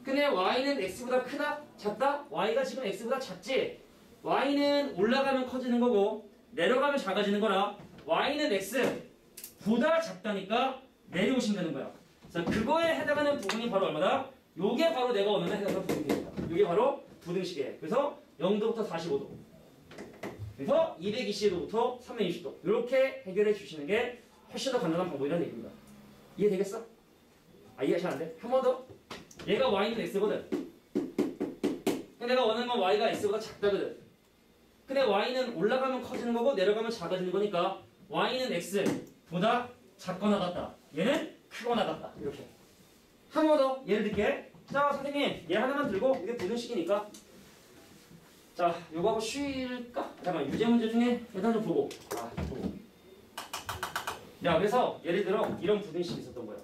S1: 근데 y는 x보다 크다? 작다? y가 지금 x보다 작지? y는 올라가면 커지는 거고 내려가면 작아지는 거라 y는 x보다 작다니까 내려오시면 되는 거야. 그래서 그거에 해당하는 부분이 바로 얼마다? 요게 바로 내가 원하는 해당하는 부분입니다. 요게 바로 부등식이에요. 그래서 0도부터 45도 그래서 220도부터 320도 이렇게 해결해 주시는 게 훨씬 더 간단한 방법이라는 얘기입니다. 이해되겠어? 이해 잘 안 돼? 한 번 더. 얘가 y는 x거든. 근데 내가 원하는 건 y가 x보다 작다거든. 근데 y는 올라가면 커지는 거고 내려가면 작아지는 거니까 y는 x보다 작거나 같다. 얘는 크거나 같다. 이렇게 한 번 더 예를 들게. 자, 선생님 얘 하나만 들고 이게 부등식이니까 자, 요거 하고 쉬일까? 잠깐만, 유제 문제 중에 일단 좀 보고. 보고. 야, 그래서 예를 들어 이런 부등식이 있었던 거야.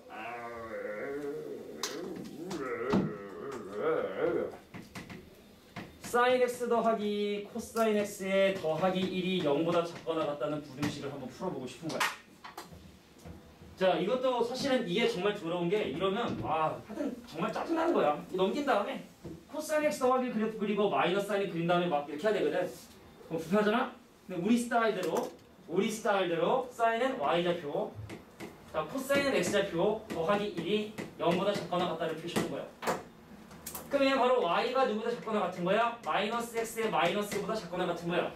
S1: 사인 x 더하기 코사인 x의 더하기 1이 0보다 작거나 같다는 부등식을 한번 풀어보고 싶은 거야. 자, 이것도 사실은 이게 정말 더러운 게 이러면 하여튼 정말 짜증나는 거야. 넘긴 다음에 코사인 x 더하기 그래프 그리고 마이너스 사인이 그린 다음에 막 이렇게 해야 되거든. 그럼 불편하잖아? 근데 우리 스타일대로 사인은 y좌표, 자, 코사인은 x좌표 더하기 1이 0보다 작거나 같다를 표시하는 거야. 그럼 얘는 바로 y가 누구보다 작거나 같은 거야? 마이너스 x의 마이너스 보다 작거나 같은 거야.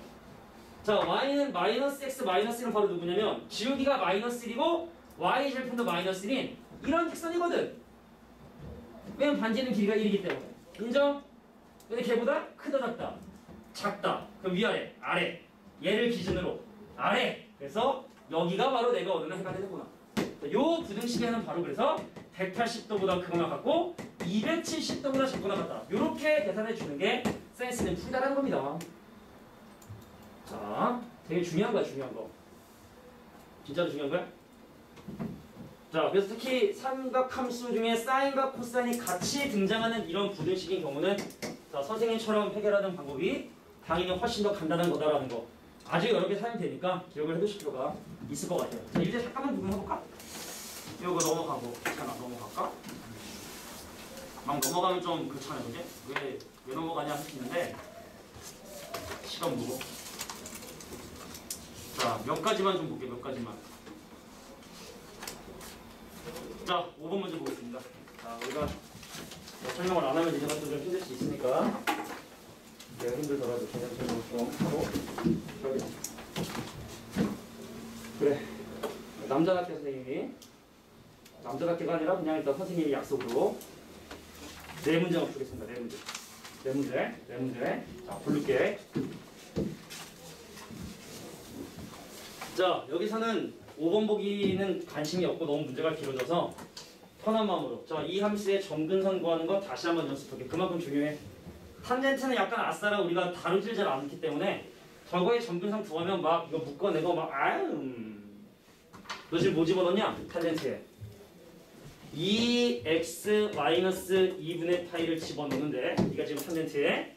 S1: 자, y는 마이너스 x 마이너스 1은 바로 누구냐면 지우기가 마이너스 1이고 y 절편도 마이너스 1인 이런 직선이거든. 왜냐면 반지름 길이가 1이기 때문에. 인정? 근데 걔보다 크다 작다? 작다. 그럼 위아래, 아래. 얘를 기준으로 아래. 그래서 여기가 바로 내가 원하는 해가 되는구나. 요 부등식에는 바로 그래서 180도보다 크거나 같고 270도보다 작거나 같다. 요렇게 계산해 주는 게 센스 있는 풀이다라는 겁니다. 자, 되게 중요한 거야, 중요한 거. 진짜로 중요한 거야? 자, 그래서 특히 삼각함수 중에 사인과 코사인이 같이 등장하는 이런 부등식인 경우는 자, 선생님처럼 해결하는 방법이 당연히 훨씬 더 간단한 거다라는 거. 아주 여러 개 사용이 되니까 기억을 해두실 필요가 있을 것 같아요. 자, 이제 잠깐만 구분해볼까? 이거 넘어가고 괜찮아, 넘어갈까? 막 넘어가면 좀 그렇잖아요, 그게? 왜 넘어가냐 할 수 있는데 시간 무거. 자, 몇 가지만 좀 볼게요, 몇 가지만. 자, 5번 문제 보겠습니다. 자, 우리가 설명을 안 하면 이제가 또 좀 힘들 수 있으니까 내가 힘들더라도 그냥 설명을 좀 하고 그래. 남자답게 선생님이 남자답게가 아니라 그냥 일단 선생님이 약속으로 네 문제만 풀겠습니다. 네 문제. 자, 부를게. 자, 여기서는 5번 보기는 관심이 없고 너무 문제가 길어져서 편한 마음으로 자, 이 함수의 점근선 구하는 거 다시 한번 연습할게. 그만큼 중요해. 탄젠트는 약간 아싸라 우리가 다루질 잘 않기 때문에 저거의 점근선 구하면 막 이거 묶어내고 막 너 지금 뭐 집어넣냐? 탄젠트에 2x-2분의 파이를 집어넣는데 네가 지금 탄젠트에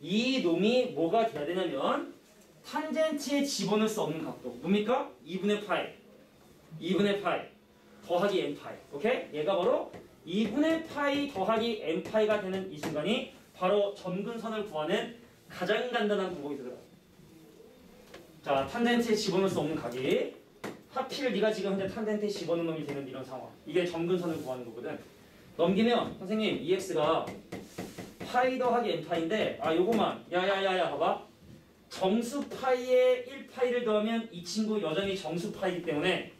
S1: 이 놈이 뭐가 돼야 되냐면 탄젠트에 집어넣을 수 없는 각도 뭡니까? 2분의 파이 더하기 n파이. 오케이? 얘가 바로 2분의 파이 더하기 n파이가 되는 이 순간이 바로 점근선을 구하는 가장 간단한 방법이 되더라. 자, 탄젠트에 집어넣을 수 없는 각이 하필 네가 지금 현재 탄젠트에 집어넣는 놈이 되는 이런 상황. 이게 점근선을 구하는 거거든. 넘기면 선생님 EX가 파이 더하기 n파이인데 요거만 야야야야 봐봐. 정수 파이에 1파이를 더하면 이 친구 여전히 정수 파이이기 때문에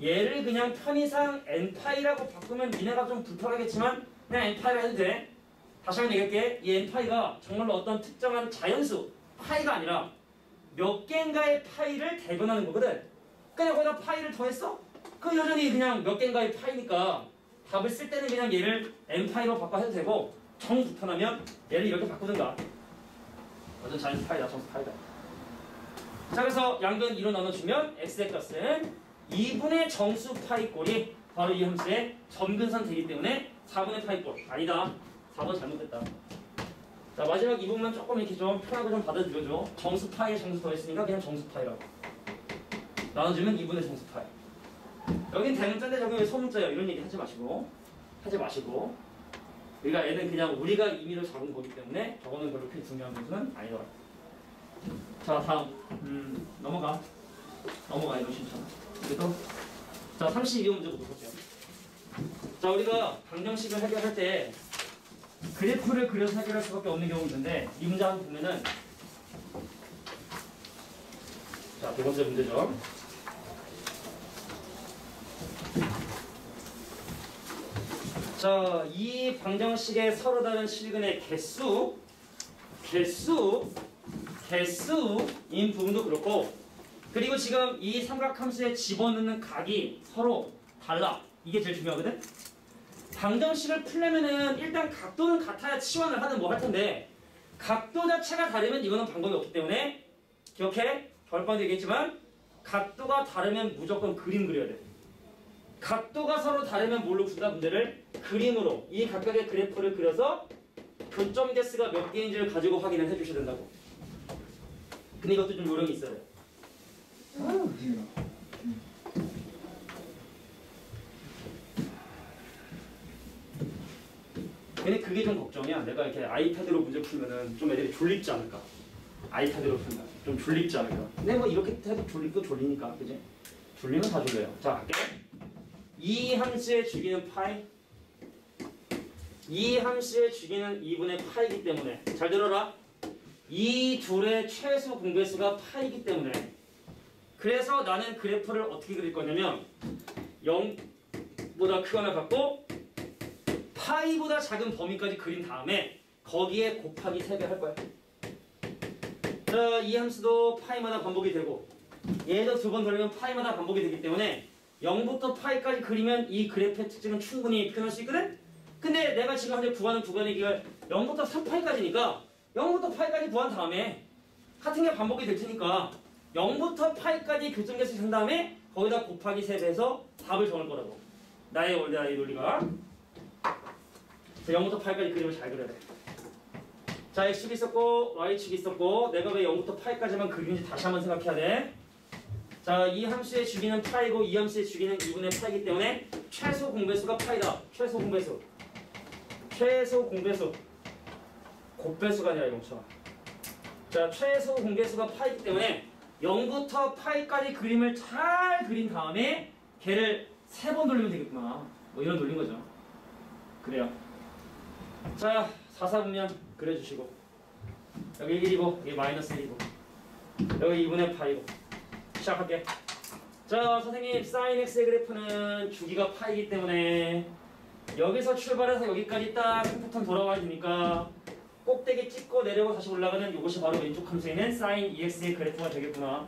S1: 얘를 그냥 편의상 n파이라고 바꾸면 니네가 좀 불편하겠지만 그냥 n파이라 해도 돼. 다시 한번 얘기할게. 이 n파이가 정말로 어떤 특정한 자연수 파이가 아니라 몇 개인가의 파이를 대변하는 거거든. 그냥 거기다 파이를 더했어? 그 여전히 그냥 몇 개인가의 파이니까 답을 쓸 때는 그냥 얘를 n파이로 바꿔 해도 되고 정 불편하면 얘를 이렇게 바꾸든가. 완전 자연수 파이다, 정수 파이다. 자, 그래서 양변 2로 나눠주면 x의 값은 2분의 정수 파이 꼴이 바로 이 함수의 점근선 되기 때문에 4분의 파이 꼴. 아니다. 4번 잘못됐다. 자, 마지막 이 부분만 조금 이렇게 좀 편하게 좀 받아들여줘. 정수 파이에 정수 더했으니까 그냥 정수 파이라고. 나눠주면 2분의 정수 파이. 여긴 대문자인데 저기 왜 소문자야? 이런 얘기 하지 마시고. 우리가 얘는 그냥 우리가 임의로 잡은 거기 때문에 저거는 그렇게 중요한 부분은 아니더라. 자, 다음 넘어가 이거 괜찮아. 그래도 자, 32번 문제부터 볼게요. 자, 우리가 방정식을 해결할 때 그래프를 그려서 해결할 수밖에 없는 경우가 있는데 이 문제 한번 보면은 자, 두 번째 문제죠. 자, 이 방정식의 서로 다른 실근의 개수인 부분도 그렇고 그리고 지금 이 삼각함수에 집어넣는 각이 서로 달라. 이게 제일 중요하거든. 방정식을 풀려면은 일단 각도는 같아야 치환을 하든 뭐 할 텐데 각도 자체가 다르면 이거는 방법이 없기 때문에 기억해. 결과도 얘기했지만 각도가 다르면 무조건 그림 그려야 돼. 각도가 서로 다르면 뭘로 푼다 문제를? 그림으로 이 각각의 그래프를 그려서 교점 개수가 몇 개인지를 가지고 확인을 해주셔야 된다고. 근데 이것도 좀 요령이 있어야 돼. 근데 그게 좀 걱정이야. 내가 이렇게 아이패드로 문제 풀면은 좀 애들이 졸립지 않을까? 아이패드로 풀면 좀 졸립지 않을까? 근데 뭐 이렇게 해도 졸리고 졸리니까, 그지? 졸리면 다 졸려요. 자, 갈게. 이 함수의 주기는 파이. 이 함수의 주기는 2분의 파이기 때문에 잘 들어라. 이 둘의 최소 공배수가 파이기 때문에 그래서 나는 그래프를 어떻게 그릴 거냐면 0보다 크거나 같고 파이보다 작은 범위까지 그린 다음에 거기에 곱하기 3배 할 거야. 자, 이 함수도 파이마다 반복이 되고 얘도 2번 돌리면 파이마다 반복이 되기 때문에 0부터 파이까지 그리면 이 그래프의 특징은 충분히 표현할 수 있거든? 근데 내가 지금 현재 구하는 구간의 기가 0부터 3파이까지니까 0부터 파이까지 구한 다음에 같은 게 반복이 될 테니까 0부터 파이까지 교점계수 한 다음에 거기다 곱하기 3배해서 답을 정할 거라고. 나의 원래 나의 논리가. 0부터 8까지 그림을 잘 그려야 돼. 자, X축이 있었고 Y축이 있었고 내가 왜 0부터 8까지만 그리는지 다시 한번 생각해야 돼. 자, 이 함수의 주기는 파이고 이 함수의 주기는 2분의 파이기 때문에 최소 공배수가 파이다. 최소 공배수. 최소 공배수. 곱배수가 아니라 용처. 자, 최소 공배수가 파이기 때문에 0부터 파이까지 그림을 잘 그린 다음에 걔를 3번 돌리면 되겠구나. 뭐 이런 돌린 거죠. 그래요. 자, 4, 4분면 그려주시고 여기 1이고 여기 마이너스 1이고 여기 2분의 파이고 시작할게. 자, 선생님 사인 x의 그래프는 주기가 파이기 때문에 여기서 출발해서 여기까지 딱 한 패턴 돌아와야 되니까 꼭대기 찍고 내려오고 다시 올라가는 이것이 바로 왼쪽 함수에 있는 sin 2x의 그래프가 되겠구나.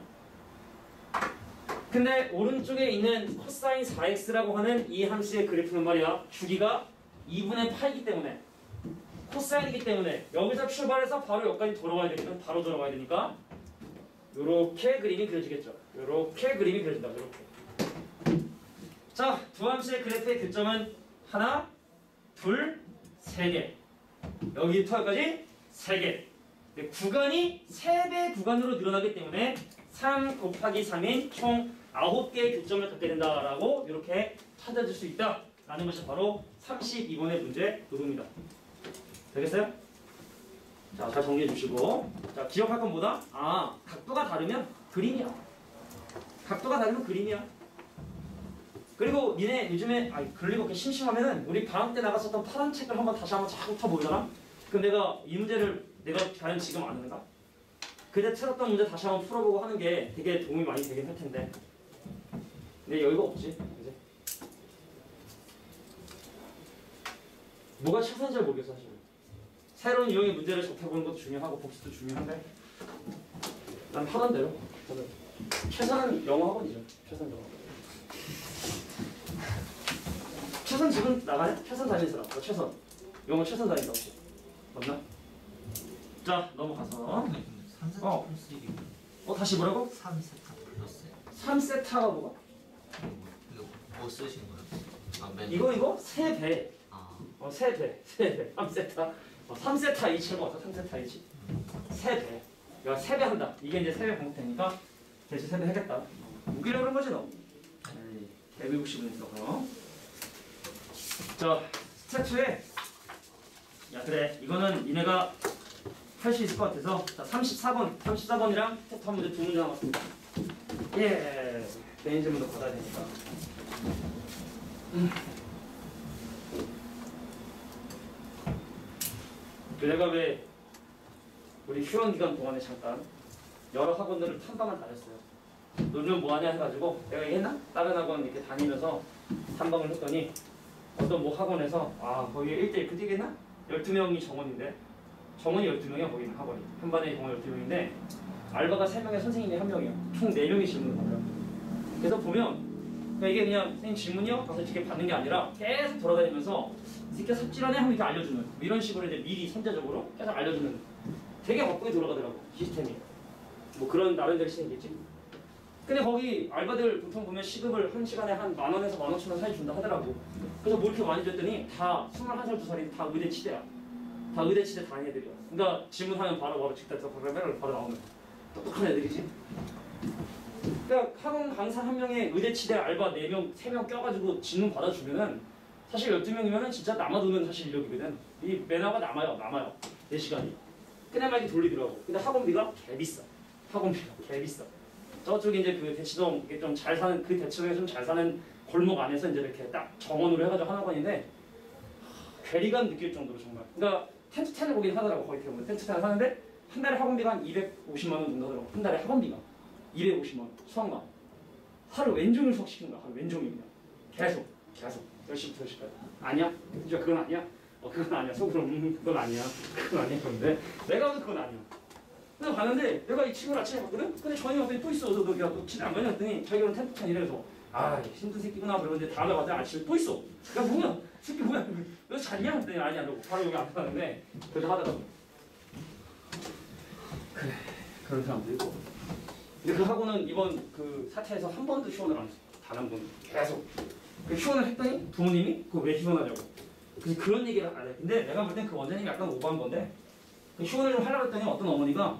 S1: 근데 오른쪽에 있는 코사인 4x라고 하는 이 함수의 그래프는 말이야 주기가 2분의 8이기 때문에 코사인이기 때문에 여기서 출발해서 바로 여기까지 돌아와야 되거든. 바로 돌아와야 되니까 요렇게 그림이 그려지겠죠. 요렇게 그림이 그려진다. 요렇게. 자, 두 함수의 그래프의 교점은 하나, 둘, 세 개. 여기부터 여기까지 3개. 구간이 3배 구간으로 늘어나기 때문에 3 곱하기 3인 총 9개의 교점을 갖게 된다라고 이렇게 찾아줄 수 있다라는 것이 바로 32번의 문제 도구입니다. 되겠어요? 자, 잘 정리해 주시고. 자, 기억할 건 뭐다? 아, 각도가 다르면 그림이야. 각도가 다르면 그림이야. 그리고 니네 요즘에 글리고 이렇게 심심하면은 우리 방학 때 나갔었던 파란 책을 다시 한번 자꾸 펴보잖아? 그럼 내가 이 문제를 내가 과연 지금 아는가? 그때 틀었던 문제 다시 한번 풀어보고 하는 게 되게 도움이 많이 되긴 할 텐데. 근데 여유가 없지, 이제. 뭐가 최선인지 잘 모르겠어, 사실. 새로운 유형의 문제를 접해보는 것도 중요하고 복습도 중요한데 난 하던 대로 저는 최선은 영어 학원이죠. 최선 영어. 최선 지금 나가냐? 최선 다니는 사람. 최선. 영어 최선 다닌다고. 맞나? 자, 넘어가서.
S2: 3세타 플러스 1이
S1: 다시 뭐라고?
S2: 3세타 플러스
S1: 3세타가 뭐가?
S2: 이거 뭐 쓰신 거예요?
S1: 이거 3배.
S2: 아.
S1: 3배. 3배. 3세타. 3세타 H 해봐. 3세타 H. 3배. 야, 3배 한다. 이게 이제 3배 반복되니까 대신 3배 하겠다. 웃기려고 그런 거지, 너? 대비고 싶으니까. 자, 스텝 2에 야, 그래. 이거는 니네가 할 수 있을 것 같아서 자, 34번이랑 스텝 한 문제 2문제 남았습니다. 예, 메인 질문도 받아야 되니까. 내가 왜 우리 휴원 기간 동안에 잠깐 여러 학원들을 탐방을 다녔어요. 요즘 뭐하냐 해가지고 내가 얘기했나? 다른 학원 이렇게 다니면서 탐방을 했더니 어떤 뭐 학원에서 거기 1대1 그 얘기했나? 12명이 정원인데 정원이 12명이야. 거기는 학원이 한 반에 정원 12명인데 알바가 3명에 선생님이 1명이야. 총 4명이 질문을 받아요. 그래서 보면 그러니까 이게 그냥 선생님 질문이요? 가서 이렇게 받는 게 아니라 계속 돌아다니면서 이 새끼 삽질하네 하면 이렇게 알려주는 뭐 이런 식으로 이제 미리 선제적으로 계속 알려주는 되게 바쁘게 돌아가더라고 시스템이. 뭐 그런 나름대로 시스템이겠지. 근데 거기 알바들 보통 보면 시급을 한 시간에 한 10,000원에서 15,000원 사이 준다 하더라고. 그래서 뭐 이렇게 많이 줬더니 다 21살, 2살이 다 의대 치대야. 다 의대 치대 다닌 애들이야. 그러니까 질문하면 바로 직접 바로 나오는 똑똑한 애들이지. 그러니까 학원 강사 한 명에 의대 치대 알바 4명, 3명 껴가지고 질문 받아주면은 사실 12명이면은 진짜 남아도는 사실 인력이거든. 이 매너가 남아요. 4시간이. 그냥 막 이렇게 돌리더라고. 근데 학원비가 개비싸. 학원비가 개비싸. 저쪽에 이제 그 대치동 이게 좀 잘 사는 그 대치동에 좀 잘 사는 골목 안에서 이제 이렇게 딱 정원으로 해가지고 하는 학원인데 괴리감 느낄 정도로 정말. 그러니까 텐트텐을 보긴 하더라고. 거기 보면 텐트텐을 사는데 한 달에 학원비가 한 250만 원 정도 하더라고. 한 달에 학원비가 250만 원. 수학만. 하루 왼종일 수학시키는 거야. 하루 왼종일 그냥. 계속 10시부터 10시까지. 아니야? 진짜 그건 아니야? 그건 아니야. 속으로 그건 아니야. 그건 아니야. 그런데 내가 봐도 그건 아니야. 그래서 봤는데 내가 이 친구를 아침에 봤거든? 근데 저녁에 왔더니 또 있어. 너 집에 안 가냐? 했더니 자기는 텐트탄 이래서 아 힘든 새끼구나 그러는데 다음에 봤더니 아침에 또 있어. 야 뭐야? 새끼 뭐야? 너 잤냐? 했더니 아니야. 너 바로 여기 안 가는데 그래도 하더라고. 그래 그런 사람도 있고. 근데 그 학원은 이번 그 사태에서 한 번도 휴원을 안 했어. 단 한 번. 계속. 그 휴원을 했더니 부모님이 그거 왜 휴원하냐고. 그래서 그런 얘기를 안 해. 근데 내가 볼 땐 그 원장님이 약간 오버한 건데 그 휴원을 좀 하려고 했더니 어떤 어머니가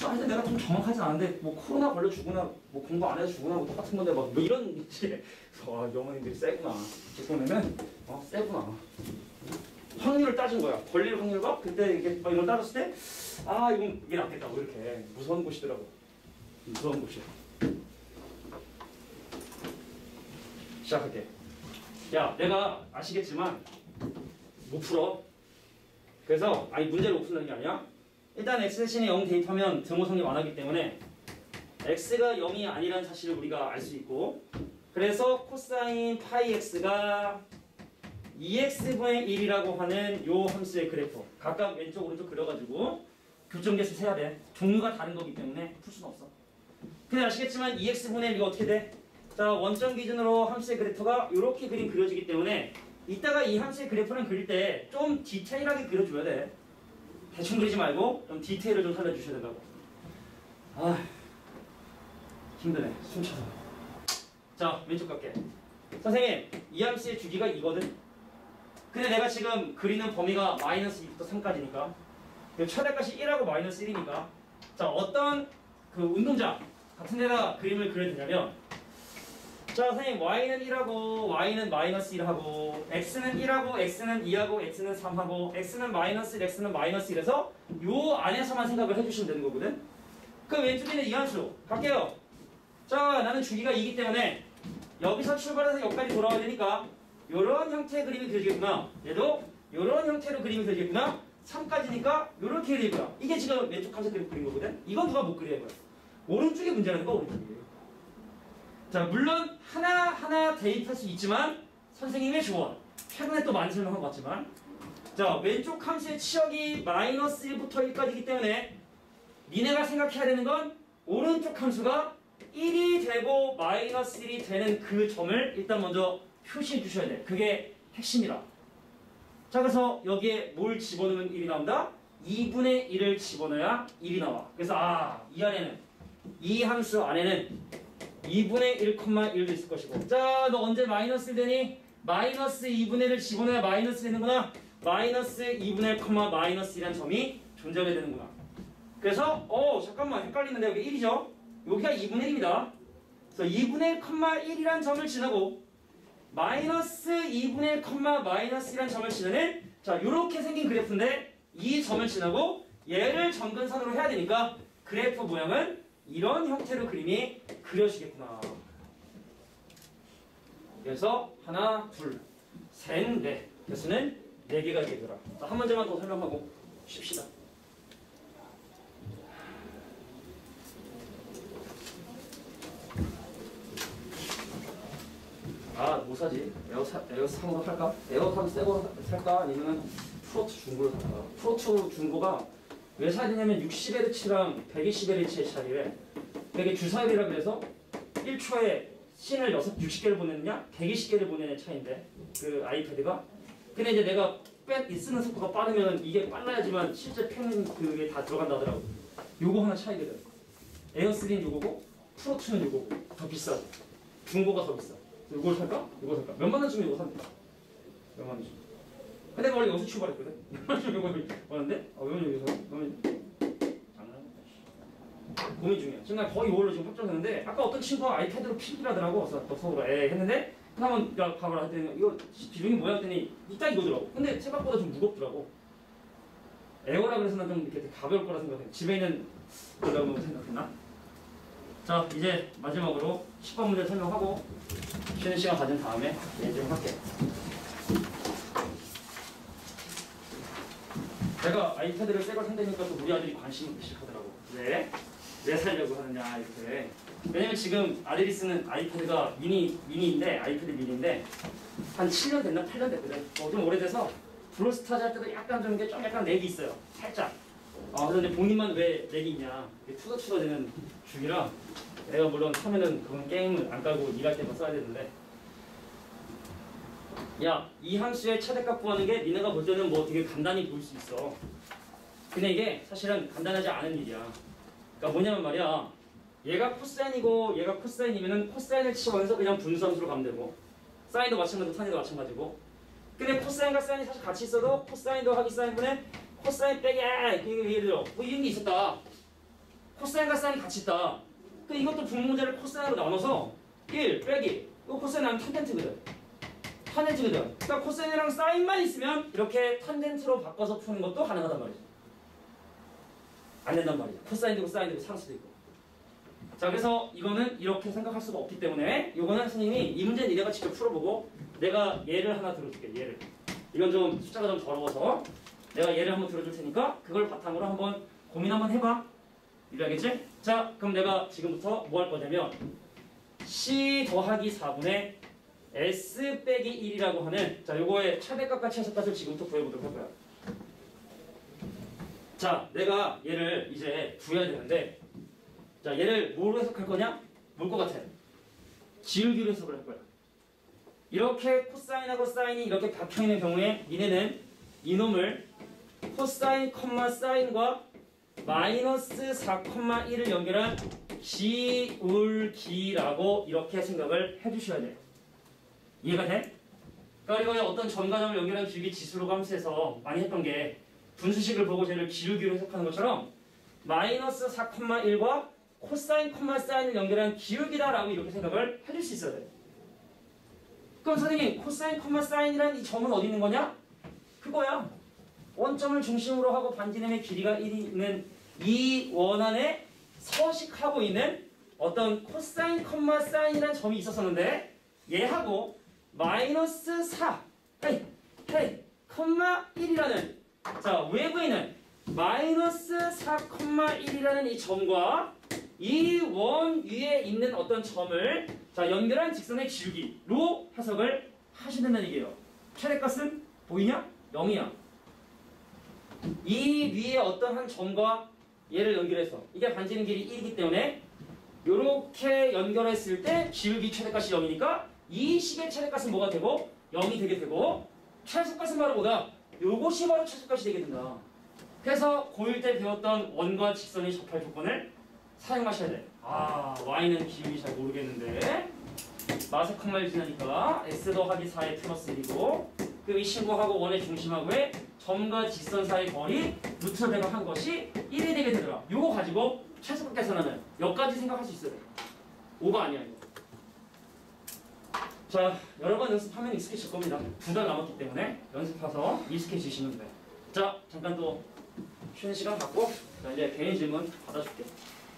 S1: 하여튼 내가 좀 정확하진 않은데 뭐 코로나 걸려 죽거나 뭐 공부 안 해서 죽거나 뭐 똑같은 건데 막 뭐 이런 이제 이 어머님들이 세구나. 제 손에는 세구나. 확률을 따진 거야. 걸릴 확률과 그때 이게 막 이런 따졌을 때 이건 이게 낫겠다. 뭐 이렇게 무서운 곳이더라고. 무서운 곳이야. 시작할게. 야, 내가 아시겠지만 못 풀어. 그래서 문제를 못 푼다는 게 아니야. 일단 x 대신에 0 대입하면 등호성이 완화하기 때문에 x가 0이 아니라는 사실을 우리가 알 수 있고 그래서 코사인 파이 x가 2x분의 1이라고 하는 요 함수의 그래프 각각 왼쪽 오른쪽 그려가지고 교점계수 세야 돼. 종류가 다른 거기 때문에 풀 수는 없어. 근데 아시겠지만 2x분의 1이 어떻게 돼? 자 원점 기준으로 함수의 그래프가 이렇게 그림 그려지기 때문에 이따가 이 함수의 그래프를 그릴 때 좀 디테일하게 그려줘야 돼. 대충 그리지 말고 좀 디테일을 좀 살려주셔야 된다고. 힘드네. 숨 차서. 자 왼쪽 갈게. 선생님 이 함수의 주기가 2거든. 근데 내가 지금 그리는 범위가 마이너스 2부터 3까지니까 최대값이 1하고 마이너스 1이니까 자 어떤 그 운동장 같은 데다 그림을 그려야 되냐면 자 선생님 y는 1하고 y는 마이너스 1하고 x는 1하고 x는 2하고 x는 3하고 x는 마이너스 1, x는 마이너스 1에서 요 안에서만 생각을 해주시면 되는 거거든. 그럼 왼쪽에 있는 이 함수 갈게요. 자 나는 주기가 2이기 때문에 여기서 출발해서 여기까지 돌아와야 되니까 요런 형태의 그림이 그려지겠구나. 얘도 요런 형태로 그림이 그려지겠구나. 3까지니까 요렇게 그리고요. 이게 지금 왼쪽 함수 그린 거거든. 이건 누가 못 그려야 해요. 오른쪽에 문제라는 거 오른쪽에. 자 물론 하나하나 대입할 수 있지만 선생님의 조언 최근에 또 많이 설명한 것 같지만 자 왼쪽 함수의 치역이 마이너스 1부터 1까지이기 때문에 니네가 생각해야 되는 건 오른쪽 함수가 1이 되고 마이너스 1이 되는 그 점을 일단 먼저 표시해 주셔야 돼. 그게 핵심이라. 자 그래서 여기에 뭘 집어넣으면 1이 나온다? 2분의 1을 집어넣어야 1이 나와. 그래서 이 안에는 이 함수 안에는 2분의 1,1도 있을 것이고 자 너 언제 마이너스 1 되니? 마이너스 2분의 1을 집어넣어야 마이너스 되는구나. 마이너스 2분의 1, 마이너스 1이라는 점이 존재하게 되는구나. 그래서 잠깐만 헷갈리는데 여기 1이죠? 여기가 2분의 1입니다. 그래서 2분의 1,1이라는 점을 지나고 마이너스 2분의 1, 마이너스 1이라는 점을 지나는 자 요렇게 생긴 그래프인데 이 점을 지나고 얘를 점근선으로 해야 되니까 그래프 모양은 이런 형태로 그림이 그려지겠구나. 그래서 하나, 둘, 셋, 넷. 개수는 4개가 되더라. 한 문제만 더 설명하고 쉽시다. 뭐 사지? 에어3으로 살까? 에어3 새거 살까? 아니면 프로트 중고를 살까? 프로트 중고가 왜 사야 되냐면 60Hz랑 120Hz의 차이래. 이게 주사율이라 그래서 1초에 씬을 60개를 보내느냐 120개를 보내는 차이인데 그 아이패드가. 근데 이제 내가 쓰는 속도가 빠르면 이게 빨라야지만 실제 펜 그게 다 들어간다더라고. 요거 하나 차이거든. 에어3는 요거고 프로2는 요거고 더 비싸. 중고가 더 비싸. 요걸 살까? 요거 살까? 몇만 원 주면 요거 삽니다. 몇만 원 주면. 근데 원래 여기서 출발했거든. 몇만 원 주면 요거 왔는데 왜 여기서? 그러면 장난. 고민 중이야. 지금 나 거의 이걸로 지금 확정했는데 아까 어떤 친구가 아이패드로 필기라더라고. 그래서 너 속으로 했는데 한번 야 봐봐라 했더니 이거 기둥이 뭐야 했더니 이따 이거더라고. 근데 생각보다 좀 무겁더라고. 에어라 그래서 난 좀 이렇게 되게 가벼울 거라 생각해. 집에 있는 거라고 생각했나? 자 이제 마지막으로 10번 문제 설명하고 쉬는 시간 가진 다음에 얘기 좀 할게. 제가 아이패드를 새걸 산다니까 또 우리 아들이 관심이 무식하더라고. 왜 살려고 하느냐 이렇게. 왜냐면 지금 아들이 쓰는 아이패드가 미니인데 아이패드 미니인데 한 7년 됐나 8년 됐거든. 좀 오래돼서 브로스타즈 할 때도 약간 좀 이게 좀 약간 렉이 있어요. 살짝. 그런데 본인만 왜 렉이 있냐. 투더투더되는 주기라. 내가 물론 처음에는 그건 게임을 안 깔고 일할 때만 써야 되는데. 야, 이 함수의 최대값 구하는 게 니네가 볼 때는 뭐 되게 간단히 보일 수 있어. 근데 이게 사실은 간단하지 않은 일이야. 그러니까 뭐냐면 말이야. 얘가 코사인이고 얘가 코사인이면은 코사인을 치면서 그냥 분수함수로 가면 되고 사인도 마찬가지고 탄이도 마찬가지고. 근데 코사인과 사인이 사실 같이 있어도 코사인 더하기 사인분의 코사인 빼기 예를 들어 뭐 이런 게 있었다. 코사인과 사인이 같이 있다. 그 이것도 분모문제를 코사인으로 나눠서 1 빼기 이거 코사인 하면 탄젠트거든. 그러니까 코사인이랑 사인만 있으면 이렇게 탄젠트로 바꿔서 푸는 것도 가능하단 말이죠. 안 된단 말이죠. 코사인도 있고 사인도 있고 상수도 있고. 자 그래서 이거는 이렇게 생각할 수가 없기 때문에 이거는 선생님이 이 문제는 니네가 직접 풀어보고 내가 예를 하나 들어줄게. 예를. 이건 좀 숫자가 좀 더러워서 내가 예를 한번 들어줄 테니까 그걸 바탕으로 한번 고민 한번 해봐. 이해하겠지? 자 그럼 내가 지금부터 뭐 할 거냐면 C 더하기 4분의 S 빼기 1이라고 하는 자 요거의 최대값과 최소값을 지금부터 구해보도록 할 거야. 자 내가 얘를 이제 구해야 되는데 자 얘를 뭐로 해석할 거냐? 뭘 것 같아? 지울기로 해석을 할 거야. 이렇게 코사인하고 사인이 이렇게 박혀있는 경우에 니네는 이놈을 코사인, 사인과 마이너스 4,1을 연결한 지울기라고 이렇게 생각을 해주셔야 돼요. 이해가 돼? 그러니까 이거 어떤 점과 점을 연결한 기울기 지수로 함수에서 많이 했던 게 분수식을 보고 쟤를 기울기로 해석하는 것처럼 마이너스 4,1과 코사인, 사인을 연결한 기울기다라고 이렇게 생각을 해줄 수 있어야 돼요. 그럼 선생님 코사인, 사인이라는 이 점은 어디 있는 거냐? 그거야. 원점을 중심으로 하고 반지름의 길이가 1이 있는 이 원안에 서식하고 있는 어떤 코사인, 사인이라는 점이 있었었는데 얘하고 마이너스 4, 컴마 1이라는 자 외부에 있는 마이너스 4,1이라는 이 점과 이 원 위에 있는 어떤 점을 자 연결한 직선의 기울기로 해석을 하시는 얘기예요. 최대값은 보이냐? 0이야. 이 위에 어떤 한 점과 얘를 연결해서 이게 반지름 길이 1이기 때문에 이렇게 연결했을 때 기울기 최대값이 0이니까 이 식의 최대값은 뭐가 되고 0이 되게 되고 최소값은 바로 뭐다? 요것이 바로 최소값이 되게 된다. 그래서 고1 때 배웠던 원과 직선의 접할 조건을 사용하셔야 돼. y는 기울기 잘 모르겠는데 마세 컴마를 지나니까 s 더하기 4의 플러스 1이고 그 이 친구하고 원의 중심하고의 점과 직선 사이의 거리 루트를 대각한 것이 1이 되게 되더라. 요거 가지고 최소값 계산하는 여기까지 생각할 수 있어야 돼. 5가 아니야 이거. 자 여러 번 연습하면 익숙해질 겁니다. 2달 남았기 때문에 연습해서 익숙해지시면 돼. 자 잠깐 또 쉬는 시간 갖고 자 이제 개인 질문 받아줄게.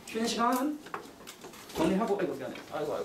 S1: 쉬는 시간 정리하고 미안해. 아이고.